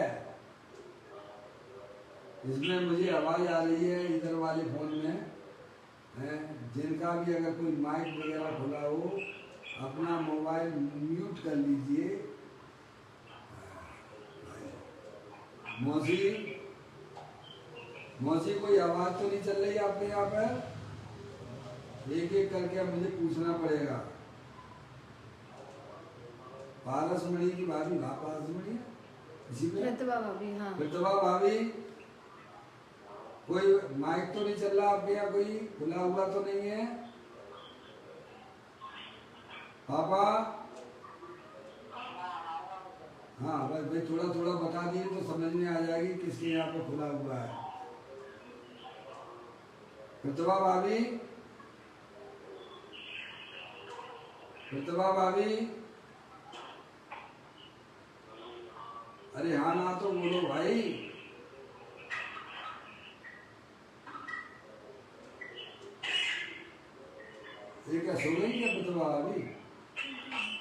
[SPEAKER 1] इसमें मुझे आवाज आ रही है इधर वाले फोन में है, जिनका भी अगर कोई माइक वगैरह खुला हो अपना मोबाइल म्यूट कर लीजिए। मौसी कोई आवाज तो नहीं चल रही आपके यहाँ पर? एक एक करके अब मुझे पूछना पड़ेगा। पारसमणि की भाभी, पारसमणि इसी में
[SPEAKER 3] प्रतिभा भाभी, हाँ
[SPEAKER 1] प्रतिभा भाभी, कोई माइक तो नहीं चल रहा आपके यहाँ? कोई खुला हुआ तो नहीं है? पापा हाँ बस भाई थोड़ा थोड़ा बता दिए तो समझ में आ जाएगी किसके यहाँ पे खुला हुआ है। प्रतिभा भाभी, प्रतिभा भाभी, अरे हाँ ना तो बोलो भाई। ये क्या सो गई क्या प्रतिभा भाभी?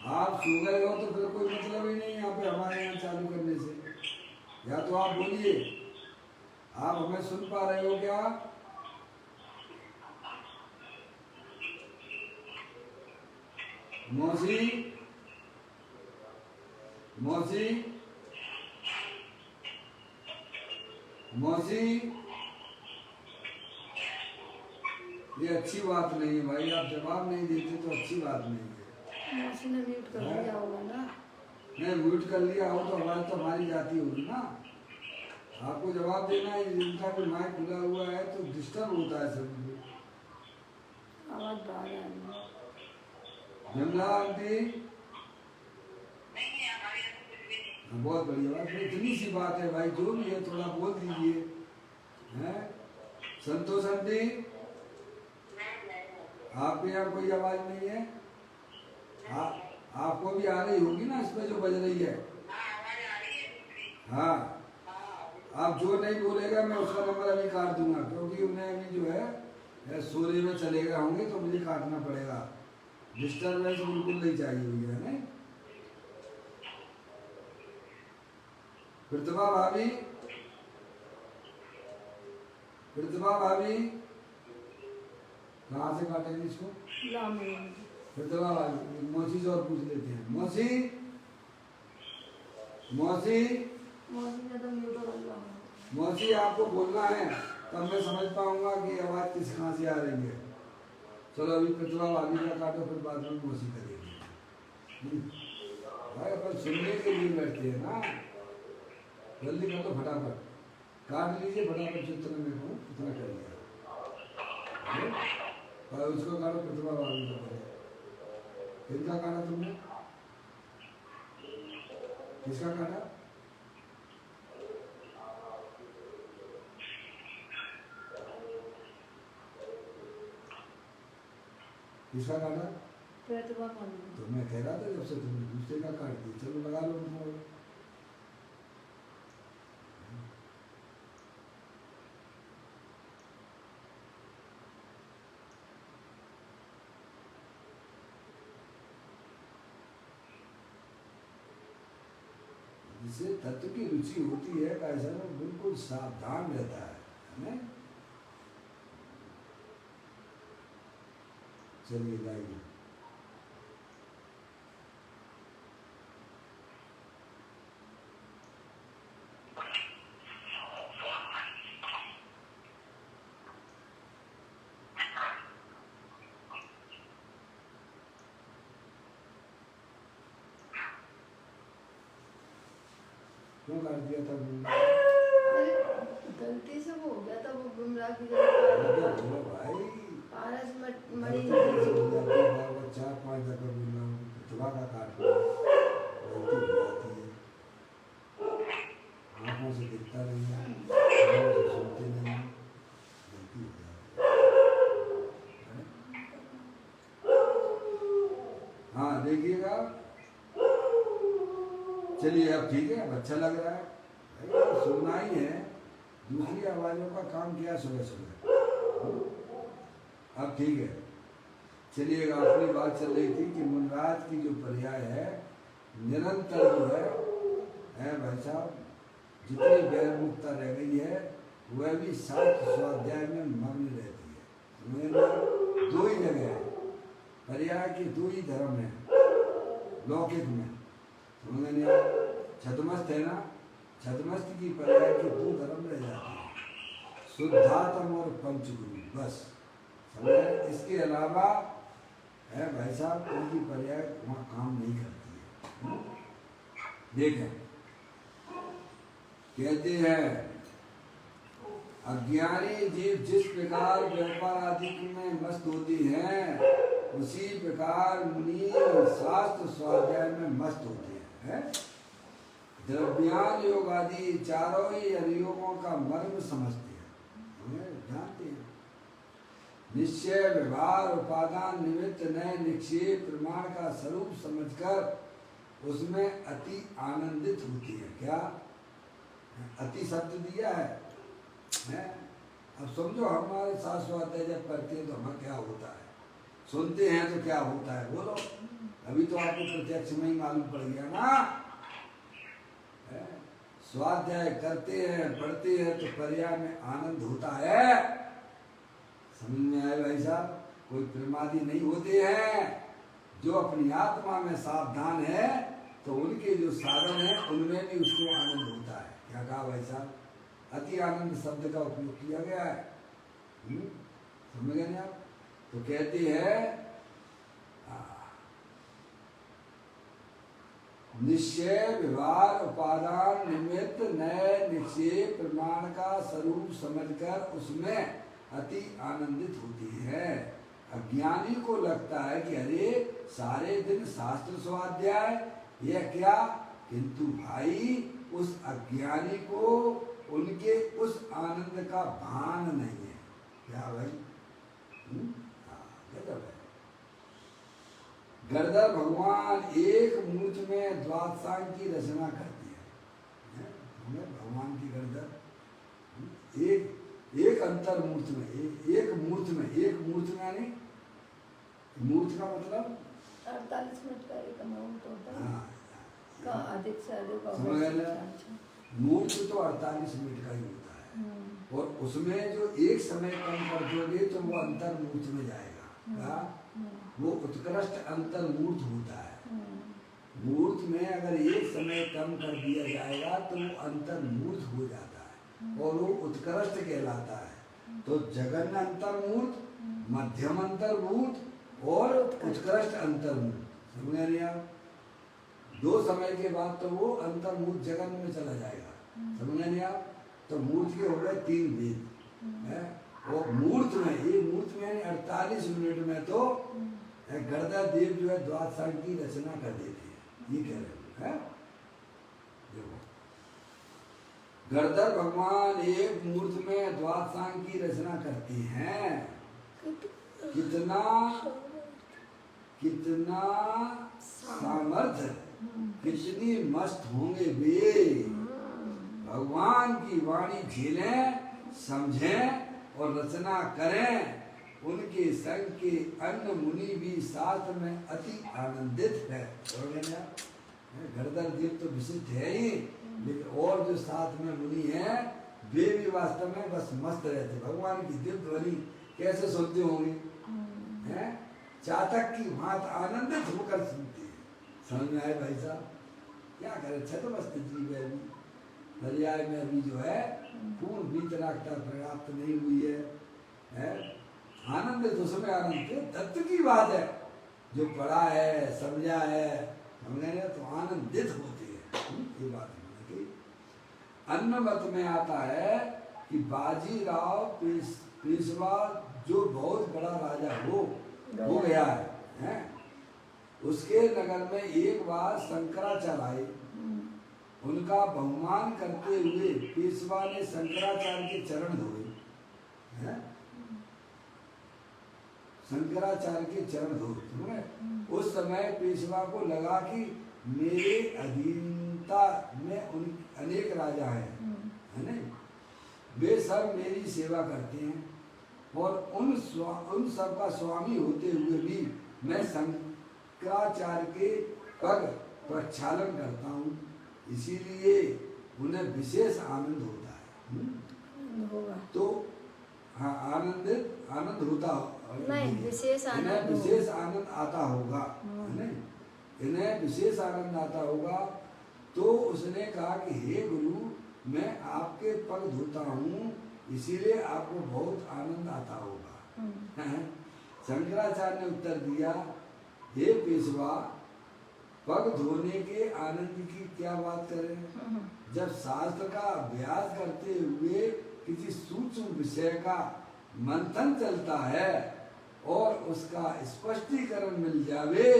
[SPEAKER 1] आप सो गए हो तो फिर कोई मतलब ही नहीं यहाँ पे हमारे यहाँ चालू करने से। या तो आप बोलिए, आप हमें सुन पा रहे हो क्या? मौसी, मौसी, मौसी, ये अच्छी बात नहीं है भाई, आप जवाब नहीं देते तो अच्छी बात नहीं है।
[SPEAKER 3] मौसी ने म्यूट कर दिया होगा ना?
[SPEAKER 1] नहीं म्यूट कर लिया हो तो हमारी जाती होगी ना। आपको जवाब देना है, जिनका भी माइक खुला हुआ है तो डिस्टर्ब होता है सभी को।
[SPEAKER 3] आवाज बाहर आ रही है।
[SPEAKER 1] जमला आंटी, बहुत बढ़िया बात, इतनी सी बात है भाई, जो भी है थोड़ा बोल दीजिए। हैं संतोष आंटी, आपके यहाँ कोई आवाज नहीं है? आपको भी आ रही होगी ना, इस पे जो बज रही है? हाँ, आप जो नहीं बोलेगा मैं उसका नंबर अभी काट दूंगा, क्योंकि उन्हें अभी जो है सोने में चले गए होंगे तो मुझे काटना पड़ेगा। डिस्टर्बेंस बिल्कुल नहीं चाहिए भैया। नहीं प्रतिभा भाभी, प्रतिभा भाभी कहाँ से काटेंगे इसको? प्रतिभा भाभी, मौसी से और पूछ लेते हैं। मौसी, मौसी,
[SPEAKER 3] मौसी ने तो म्यूट कर दिया।
[SPEAKER 1] मौसी आपको बोलना है तब मैं समझ पाऊंगा कि आवाज किस कहाँ से आ रही है। चलो अभी प्रतिभा भाभी का काटो, फिर बाद में मौसी करेगी। भाई अपन सुनने के लिए बैठते हैं ना, जल्दी कर दो फटाफट, काट लीजिए फटाफट, जितना मेरे को उतना कर लिया। और उसको काटो, प्रतिभा भाभी का करो। किसका काटा तुमने? किसका काटा? किसका काटा?
[SPEAKER 3] प्रतिभा भाभी।
[SPEAKER 1] तो मैं कह रहा था जब से तुमने दूसरे का काट दिया। चलो लगा लो तुम। जिसे तत्व की रुचि होती है कैसा वो बिल्कुल सावधान रहता है। चलिए लाइए। क्यों कर दिया था बुमला?
[SPEAKER 3] अरे गलती से वो हो गया था, वो बुमराह की जगह
[SPEAKER 1] बोलो भाई,
[SPEAKER 3] पारस
[SPEAKER 1] गलती
[SPEAKER 3] मणि
[SPEAKER 1] से हो जाती है, बार बार 4-5 दफा बुमला दवा का काट लिया, गलती हो जाती है। आँखों से दिखता नहीं है, कानों से सुनते नहीं है, गलती हो जाती है। हाँ देखिएगा, चलिए अब ठीक है, अब अच्छा लग रहा है। भाई सुनना ही है, दूसरी आवाजों का काम किया सुबह सुबह। अब ठीक है, चलिएगा। अपनी बात चल रही थी कि मुनराज की जो पर्याय है निरंतर जो है भाई साहब, जितनी गैर मुक्ता रह गई है वह भी शास्त्र स्वाध्याय में मग्न रहती है। दो ही जगह है पर्याय के, दो ही धर्म है लौकिक में, समझ नहीं आया? छतमस्त है ना, छतमस्त की पर्याय के दो धर्म रह जाते हैं, शुद्धात्म और पंचगुरु, बस समझ। इसके अलावा है भाई साहब उनकी पर्याय वहाँ काम नहीं करती है। देखें, कहते हैं अज्ञानी जीव जिस प्रकार व्यापार आदि में मस्त होती हैं, उसी प्रकार मुनि शास्त्र स्वाध्याय में मस्त होते हैं। द्रव्यान योग आदि चारों ही अनुयोगों का मर्म समझते हैं, जानते हैं। निश्चय व्यवहार उपादान निमित्त नए निक्षेप प्रमाण का स्वरूप समझकर उसमें अति आनंदित होती है। क्या अति शब्द दिया है? अब समझो हमारे साथ स्वाध्याय जब करते हैं तो हमें क्या होता है, सुनते हैं तो क्या होता है, बोलो। अभी तो आपको प्रत्यक्ष में ही मालूम पड़ गया ना। स्वाध्याय करते हैं पढ़ते हैं तो पर्याय में आनंद होता है। समझ में आए भाई साहब? कोई प्रमादी नहीं होते हैं। जो अपनी आत्मा में सावधान है तो उनके जो साधन है उनमें भी उसको आनंद होता है। क्या कहा भाई साहब? अति आनंद शब्द का उपयोग किया गया है। समझ गए ना आप? तो कहते हैं निश्चय व्यवहार उपादान निमित्त नए निश्चय प्रमाण का स्वरूप समझकर उसमें अति आनंदित होती है। अज्ञानी को लगता है कि अरे सारे दिन शास्त्र स्वाध्याय यह क्या, किंतु भाई उस अज्ञानी को उनके उस आनंद का भान नहीं है। क्या भाई? गजब है। गणधर भगवान एक मूर्त में द्वादशांग की रचना करती है। भगवान की गणधर एक अंतर मूर्त में, एक मूर्त में यानी मूर्त का मतलब
[SPEAKER 3] 48 मिनट का एक अमाउंट होता है।
[SPEAKER 1] हाँ,
[SPEAKER 3] अधिक से अधिक
[SPEAKER 1] मूर्त तो 48 मिनट का ही होता है। और उसमें जो एक समय कम कर दोगे तो वो अंतर मूर्त में जाएगा। वो उत्कृष्ट अंतर मूर्त होता है। मूर्त में अगर एक समय कम कर दिया जाएगा तो वो अंतर मूर्त हो जाता है और वो उत्कृष्ट कहलाता है। तो जघन्य अंतर मूर्त, मध्यम अंतर मूर्त और उत्कृष्ट अंतर मूर्त। समझ रहे आप? दो समय के बाद तो वो अंतर मूर्त जघन्य में चला जाएगा। समझ रहे आप? तो मूर्त के हो गए 3 वेद है। और मूर्त में, ये मूर्त में 48 मिनट में तो गणधर देव जो है द्वादशांग की रचना कर देते हैं। ये कह रहे हैं। देखो, गणधर भगवान एक मूर्त में द्वादशांग की रचना करती हैं। कितना कितना सामर्थ्य, कितनी मस्त होंगे वे। भगवान की वाणी झेलें, समझें और रचना करें। उनके संग के अन्य मुनि भी साथ में अति आनंदित है। गणधर देव तो विशिष्ट है ही, लेकिन और जो साथ में मुनि हैं वे भी वास्तव में बस मस्त रहते। भगवान की दिव्य ध्वनि कैसे सुनते होंगे? हैं? चातक की भांत आनंदित होकर सुनते हैं। समझ में आए भाई साहब? क्या करें, छतमस्त जीव है। पर्याय में अभी जो है पूर्ण वीतरागता प्राप्त नहीं हुई है? आनंदित, उसमें आनंद तत्व की बात है। जो पढ़ा है समझा है, हमने तो आनंदित होती है। ये बात हमने की। अन्नमत में आता है कि बाजीराव पेशवा जो बहुत बड़ा राजा हो गया है, उसके नगर में एक बार शंकराचार्य आए। उनका बहुमान करते हुए पेशवा ने शंकराचार्य के चरण धोए हैं, शंकराचार्य के चरण धोए। उस समय पेशवा को लगा कि मेरे अधीनता में अनेक राजा हैं, है नहीं, वे सब मेरी सेवा करते हैं और उन सब का स्वामी होते हुए भी मैं शंकराचार्य के पग प्रक्षालन करता हूँ, इसीलिए उन्हें विशेष आनंद होता है। तो हाँ, आनंद होता
[SPEAKER 3] नहीं, विशेष
[SPEAKER 1] आनंद आता होगा, है नहीं, इन्हें विशेष आनंद आता होगा। तो उसने कहा कि हे गुरु, मैं आपके पग धोता हूँ, इसीलिए आपको बहुत आनंद आता होगा। शंकराचार्य ने उत्तर दिया, हे पेशवा, पग धोने के आनंद की क्या बात करें, जब शास्त्र का अभ्यास करते हुए किसी सूक्ष्म विषय का मंथन चलता है और उसका स्पष्टीकरण मिल जावे,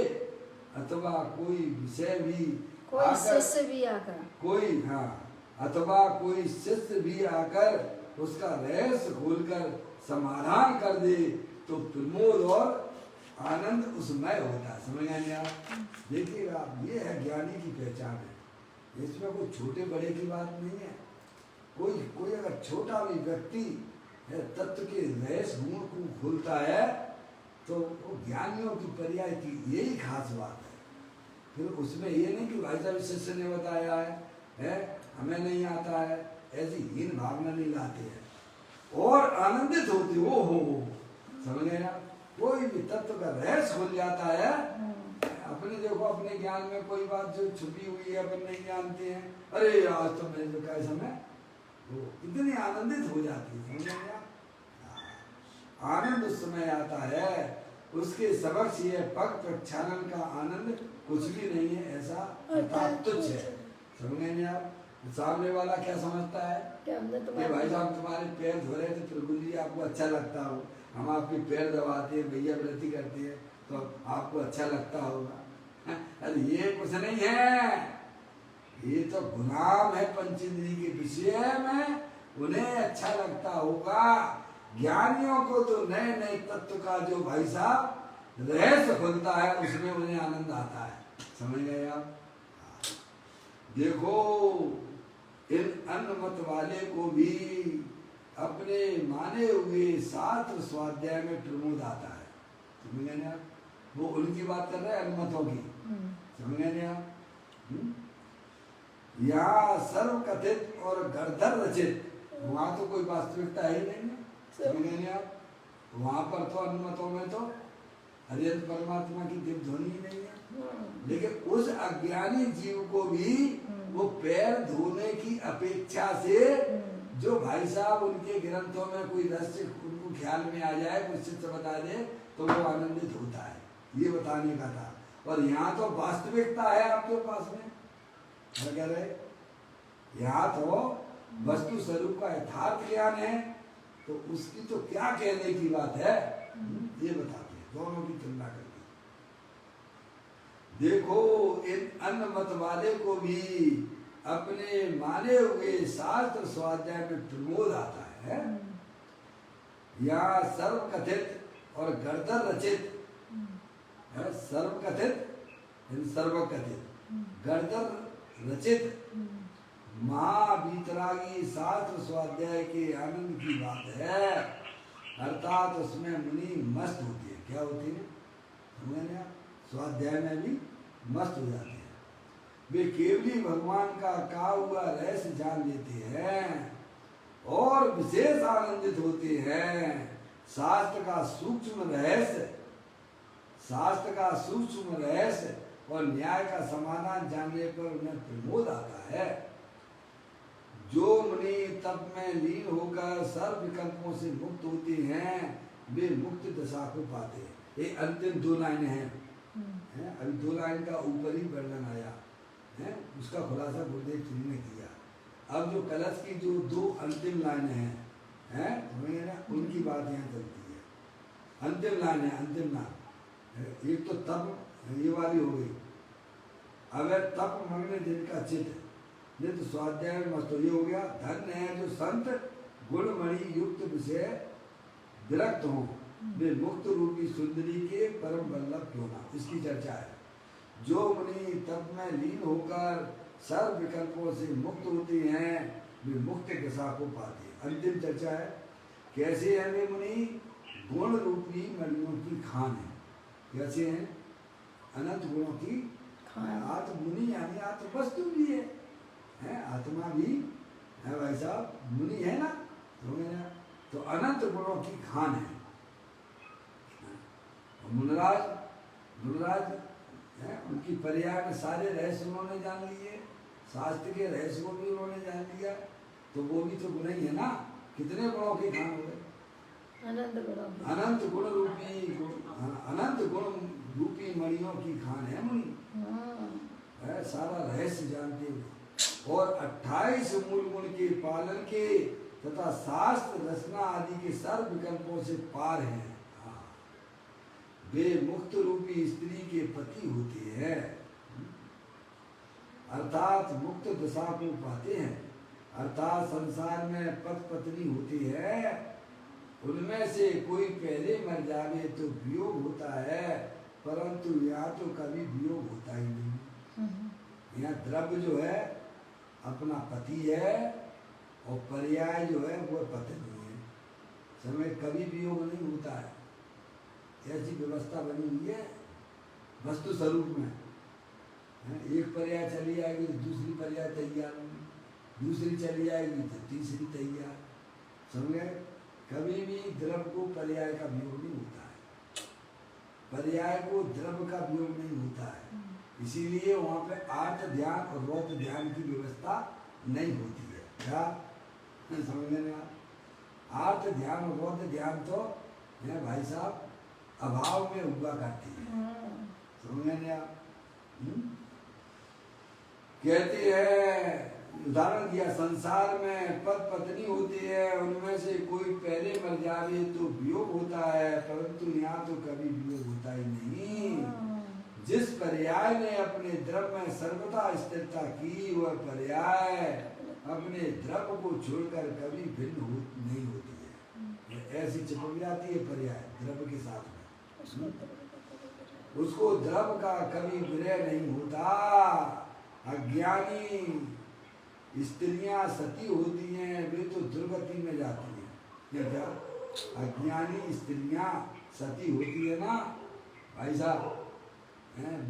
[SPEAKER 1] अथवा कोई विषय भी
[SPEAKER 3] कोई शिष्य भी आकर
[SPEAKER 1] अथवा कोई शिष्य भी आकर उसका रहस्य खोलकर समाधान कर दे, तो प्रमोद और आनंद उसमय होता है। समझ आए आप? देखिएगा, ये है ज्ञानी की पहचान है। इसमें कोई छोटे बड़े की बात नहीं है। कोई अगर छोटा भी व्यक्ति है तत्व के रहस्य गुण को खोलता है, तो वो ज्ञानियों की पर्याय की यही खास बात है। फिर उसमें ये नहीं कि भाई साहब शिष्य ने बताया है हमें नहीं आता है, ऐसी हीन भावना नहीं लाते हैं और आनंदित होते हो। समझ गए ना? कोई भी तत्व का रहस्य खुल जाता है। अपने देखो, अपने ज्ञान में कोई बात जो छुपी हुई है अपन नहीं जानते हैं, अरे आज तो मैंने जो कहा समय वो इतनी आनंदित हो जाती है। समझ गए? आनंद उस समय आता है, उसके समक्ष ये पग प्रक्षालन का आनंद कुछ भी नहीं है, ऐसा अर्थात तुच्छ है। समझ गए आप? सामने वाला क्या समझता है कि भाई साहब तुम्हारे पैर धो रहे थे प्रभु जी, आपको अच्छा लगता हो, हम आपके पैर दबाते हैं, भैया व्रती करते हैं, तो आपको अच्छा लगता होगा। अरे ये कुछ नहीं है, ये तो गुलाम है पंचेंद्रिय के विषय में, उन्हें अच्छा लगता होगा। ज्ञानियों को तो नए नए तत्व का जो भाई साहब रहस्य खुलता है, उसमें उन्हें आनंद आता है। समझ गए आप? देखो, इन अन्नमत वाले को भी अपने माने हुए शास्त्र स्वाध्याय में प्रमोद आता है। समझ गए आप? वो उनकी बात कर रहे हैं, अन्नमतों की। समझ गए आप? यहाँ सर्व कथित और गढ़धर रचित, वहां तो कोई वास्तविकता ही नहीं है। समझ गए आप? वहां पर तो अन्नमतों में तो हरिहर परमात्मा की दिव्य ध्वनि ही नहीं है। लेकिन उस अज्ञानी जीव को भी वो पैर धोने की अपेक्षा से, जो भाई साहब उनके ग्रंथों में कोई रहस्य उनको ख्याल में आ जाए, कुछ चित्र बता दे, तो वो आनंदित होता है। ये बताने का था। और यहाँ तो वास्तविकता है आपके पास में, कह रहे यहाँ तो वस्तु स्वरूप का यथार्थ ज्ञान है, तो उसकी तो क्या कहने की बात है, ये बताते हैं। दोनों की तुलना करके देखो, इन अन्नमत वाले को भी अपने माने हुए शास्त्र स्वाध्याय में प्रमोद आता है। यहाँ सर्व कथित और गढ़धर रचित, सर्व कथित गढ़धर रचित महावीतरागी शास्त्र स्वाध्याय के आनंद की बात है। अर्थात उसमें मुनि मस्त होती है। क्या होती है? समझे? स्वाध्याय में भी मस्त हो जाते हैं। वे केवली भगवान का कहा हुआ रहस्य जान लेते हैं और विशेष आनंदित होते हैं। शास्त्र का सूक्ष्म रहस्य और न्याय का समाधान जानने पर उन्हें प्रमोद आता है। जो मुनि तप में लीन होकर सर्व विकल्पों से मुक्त होते हैं, वे मुक्त दशा को पाते हैं। ये अंतिम 2 लाइनें हैं। अभी 2 लाइन का ऊपर ही वर्णन आया है, उसका खुलासा गुरुदेव श्री ने किया। अब जो कलश की जो दो अंतिम लाइनें हैं समझे ना, उनकी बात यहाँ चलती है। अंतिम लाइन है, अंतिम लाइन एक तो तप, ये वाली हो गई। अब है तप मग्न जिनका चित्त नित्य स्वाध्याय में मस्त, ये हो गया। धन्य है जो संत गुणमणि युक्त विषय विरक्त हो, वे मुक्त रूपी सुंदरी के परम वल्लभ क्यों ना। इसकी चर्चा है। जो मुनि तप में लीन होकर सर्व विकल्पों से मुक्त होते हैं, वे मुक्त दशा को पाते हैं। अंतिम चर्चा है, कैसे है वे मुनि? गुण रूपी मणियों की खान है। कैसे हैं? अनंत गुणों की खान। आत्म मुनि यानी आत्म वस्तु भी है, आत्मा भी है भाई साहब, मुनि है ना, तो अनंत गुणों की खान है। मुनराज है, उनकी पर्याय में सारे रहस्य उन्होंने जान लिए, शास्त्र के रहस्य को भी उन्होंने जान लिया, तो वो भी तो गुण ही है ना। कितने गुणों की खान हो गए? अनंत गुण रूपी मणियों की खान है मुनि, है सारा रहस्य जानते हुए, और 28 मूल गुण के पालन के तथा शास्त्र रचना आदि के सर्व विकल्पों से पार हैं। वे मुक्त रूपी स्त्री के पति होते हैं, अर्थात मुक्त दशा को पाते हैं, अर्थात संसार में पति पत्नी होती है, उनमें से कोई पहले मर जावे तो वियोग होता है, परंतु यहाँ तो कभी वियोग होता ही नहीं। यहाँ द्रव्य जो है अपना पति है और पर्याय जो है वो पत्नी है, समय कभी वियोग नहीं होता है। ऐसी व्यवस्था बनी हुई है वस्तु स्वरूप में। एक पर्याय चली आएगी तो दूसरी पर्याय तैयार होगी, दूसरी चली आएगी तो तीसरी तैयार। समझे? कभी भी द्रव्य को पर्याय का वियोग नहीं होता है, पर्याय को द्रव्य का वियोग नहीं होता है। इसीलिए वहाँ पे आर्त ध्यान और रौद्र ध्यान की व्यवस्था नहीं होती है। क्या समझने में? आर्त ध्यान और रौद्र ध्यान तो है भाई साहब अभाव में हुआ करती है। समझने में आप? कहती है, उदाहरण दिया, संसार में पति पत्नी होती है, उनमें से कोई पहले मर जावे तो वियोग होता है, परंतु यहाँ तो कभी वियोग होता ही नहीं। जिस पर्याय ने अपने द्रव्य में सर्वथा स्थिरता की, वह पर्याय अपने द्रव्य को छोड़कर कभी भिन्न नहीं होती है। ऐसी चिपक जाती है पर्याय द्रव्य के साथ में, उसको द्रव्य का कभी विरह नहीं होता। अज्ञानी स्त्रियां सती होती हैं, वे तो दुर्गति में जाती हैं। क्या अज्ञानी स्त्रियां सती होती है ना भाई साहब,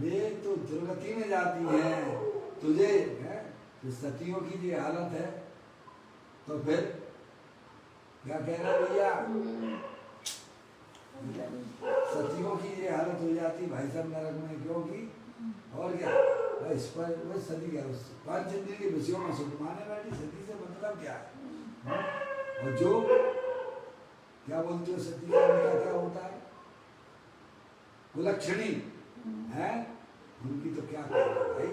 [SPEAKER 1] वे तो दुर्गति में जाती हैं। तुझे तो सतियों की जो हालत है, तो फिर क्या कहना भैया? सतियों की ये हालत हो जाती भाई साहब नरक में, क्योंकि और क्या इस पर वो सती क्या पांच इंद्रिय के विषयों में सुखमाने बैठी, सती से मतलब क्या है? और जो क्या बोलते हो सती का उनका क्या होता है? कुलक्षणी है, उनकी तो क्या कहना भाई,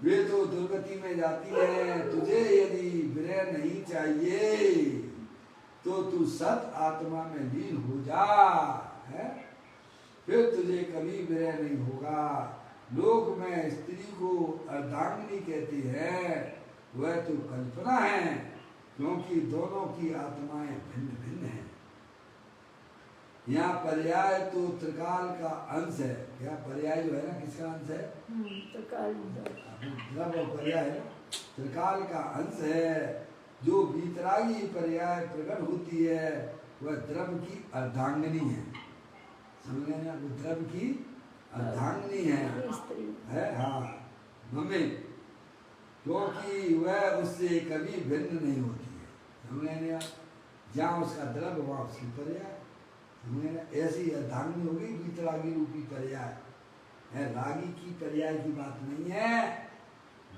[SPEAKER 1] वे तो दुर्गति में जाती है। तुझे यदि विरह नहीं चाहिए तो तू सत आत्मा में लीन हो जा, है? फिर तुझे कभी विरह नहीं होगा। लोक में स्त्री को अर्धांगिनी कहती है, वह तो कल्पना है, क्योंकि दोनों की आत्माएं भिन्न भिन्न हैं। यहाँ पर्याय तो त्रिकाल का अंश है। क्या पर्याय जो है ना किसका अंश है? द्रव्य और पर्याय त्रिकाल का अंश है। जो वीतरागी पर्याय प्रकट होती है वह द्रव्य की अर्धांगिनी है। समझ ना, वो द्रव्य की अर्धांगिनी है हाँ मम्मी, क्योंकि वह उससे कभी भिन्न नहीं होती है। समझ ना, जहाँ उसका द्रव्य वहाँ उसकी पर्याय। ऐसी अर्धांगिनी होगी वीतरागी रूपी पर्याय है, रागी की पर्याय की बात नहीं है।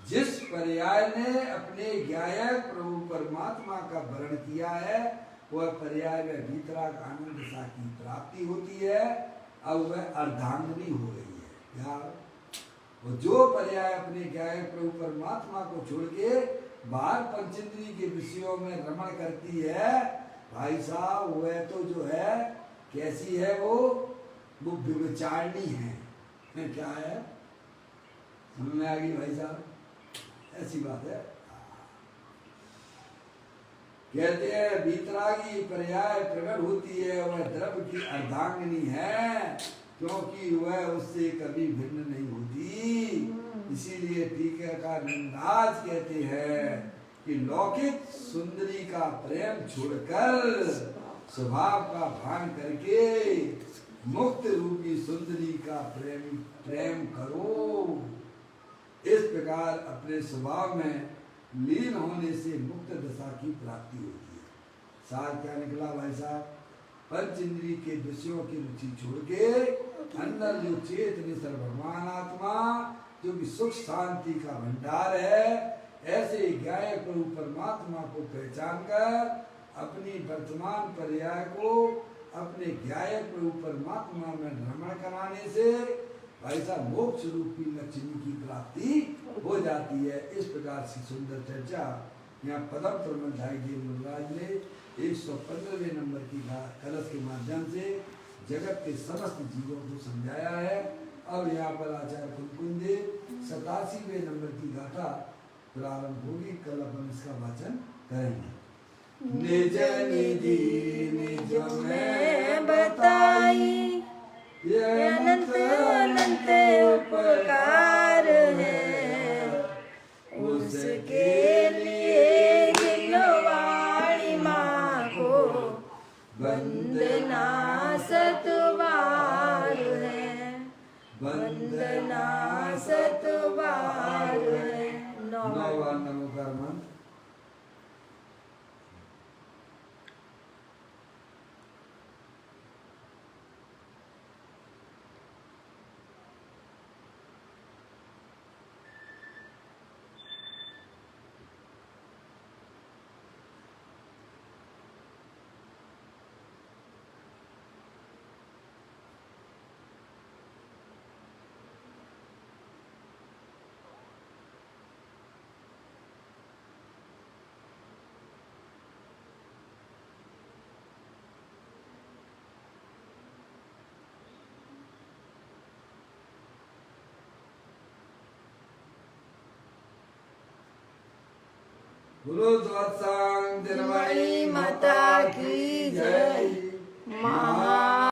[SPEAKER 1] जिस पर्याय ने अपने ज्ञायक प्रभु परमात्मा का वर्ण किया है, वह पर्याय में वीतराग आनंद सा की प्राप्ति होती है। अब वह अर्धांगिनी हो गई है। क्या? वो जो पर्याय अपने ज्ञायक प्रभु परमात्मा को छोड़ के बाहर पंचेंद्री के विषयों में रमण करती है, भाई साहब वह तो जो है कैसी है वो व्यभिचारिणी है। क्या है, समझ में आ गई भाई साहब? ऐसी बात है। कहते हैं वीतरागी पर्याय प्रकट होती है, वह द्रव्य की अर्धांगिनी है, क्योंकि वह उससे कभी भिन्न नहीं होती। इसीलिए टीकाकार नंदराज कहते हैं कि लौकिक सुंदरी का प्रेम छोड़कर स्वभाव का भान करके मुक्त रूपी सुंदरी का प्रेम करो। इस प्रकार अपने स्वभाव में लीन होने से मुक्त दशा की प्राप्ति होती है। सार क्या निकला भाई साहब? पंच इंद्री के विषयों की रुचि छोड़ के अंदर जो चेत निसर भगवान आत्मा जो कि सुख शांति का भंडार है, ऐसे गायक रूप परमात्मा को पहचान कर अपनी वर्तमान पर्याय को अपने गायक रूप परमात्मा में भ्रमण कराने से भाई साहब मोक्ष रूपी लक्ष्मी की प्राप्ति हो जाती है। इस प्रकार से सुंदर चर्चा यहाँ पदम प्रबंधाई जी मुराज ने 115वें नंबर की कलश के माध्यम से जगत के समस्त जीवों को समझाया है। अब यहाँ पर आचार्य कुंकुम जी 87वें नंबर की गाथा प्रारंभ होगी। कल अपन इसका वाचन करेंगे। निज निधि निज में बताई ये अनंत अनंत उपकार है, उसके लिए गिनवाणी माँ को वंदना सतबार है, वंदना सतबार है। नौवां नमोकार मंत्र। बोलो द्वादशांग तिरुमणि माता की जय।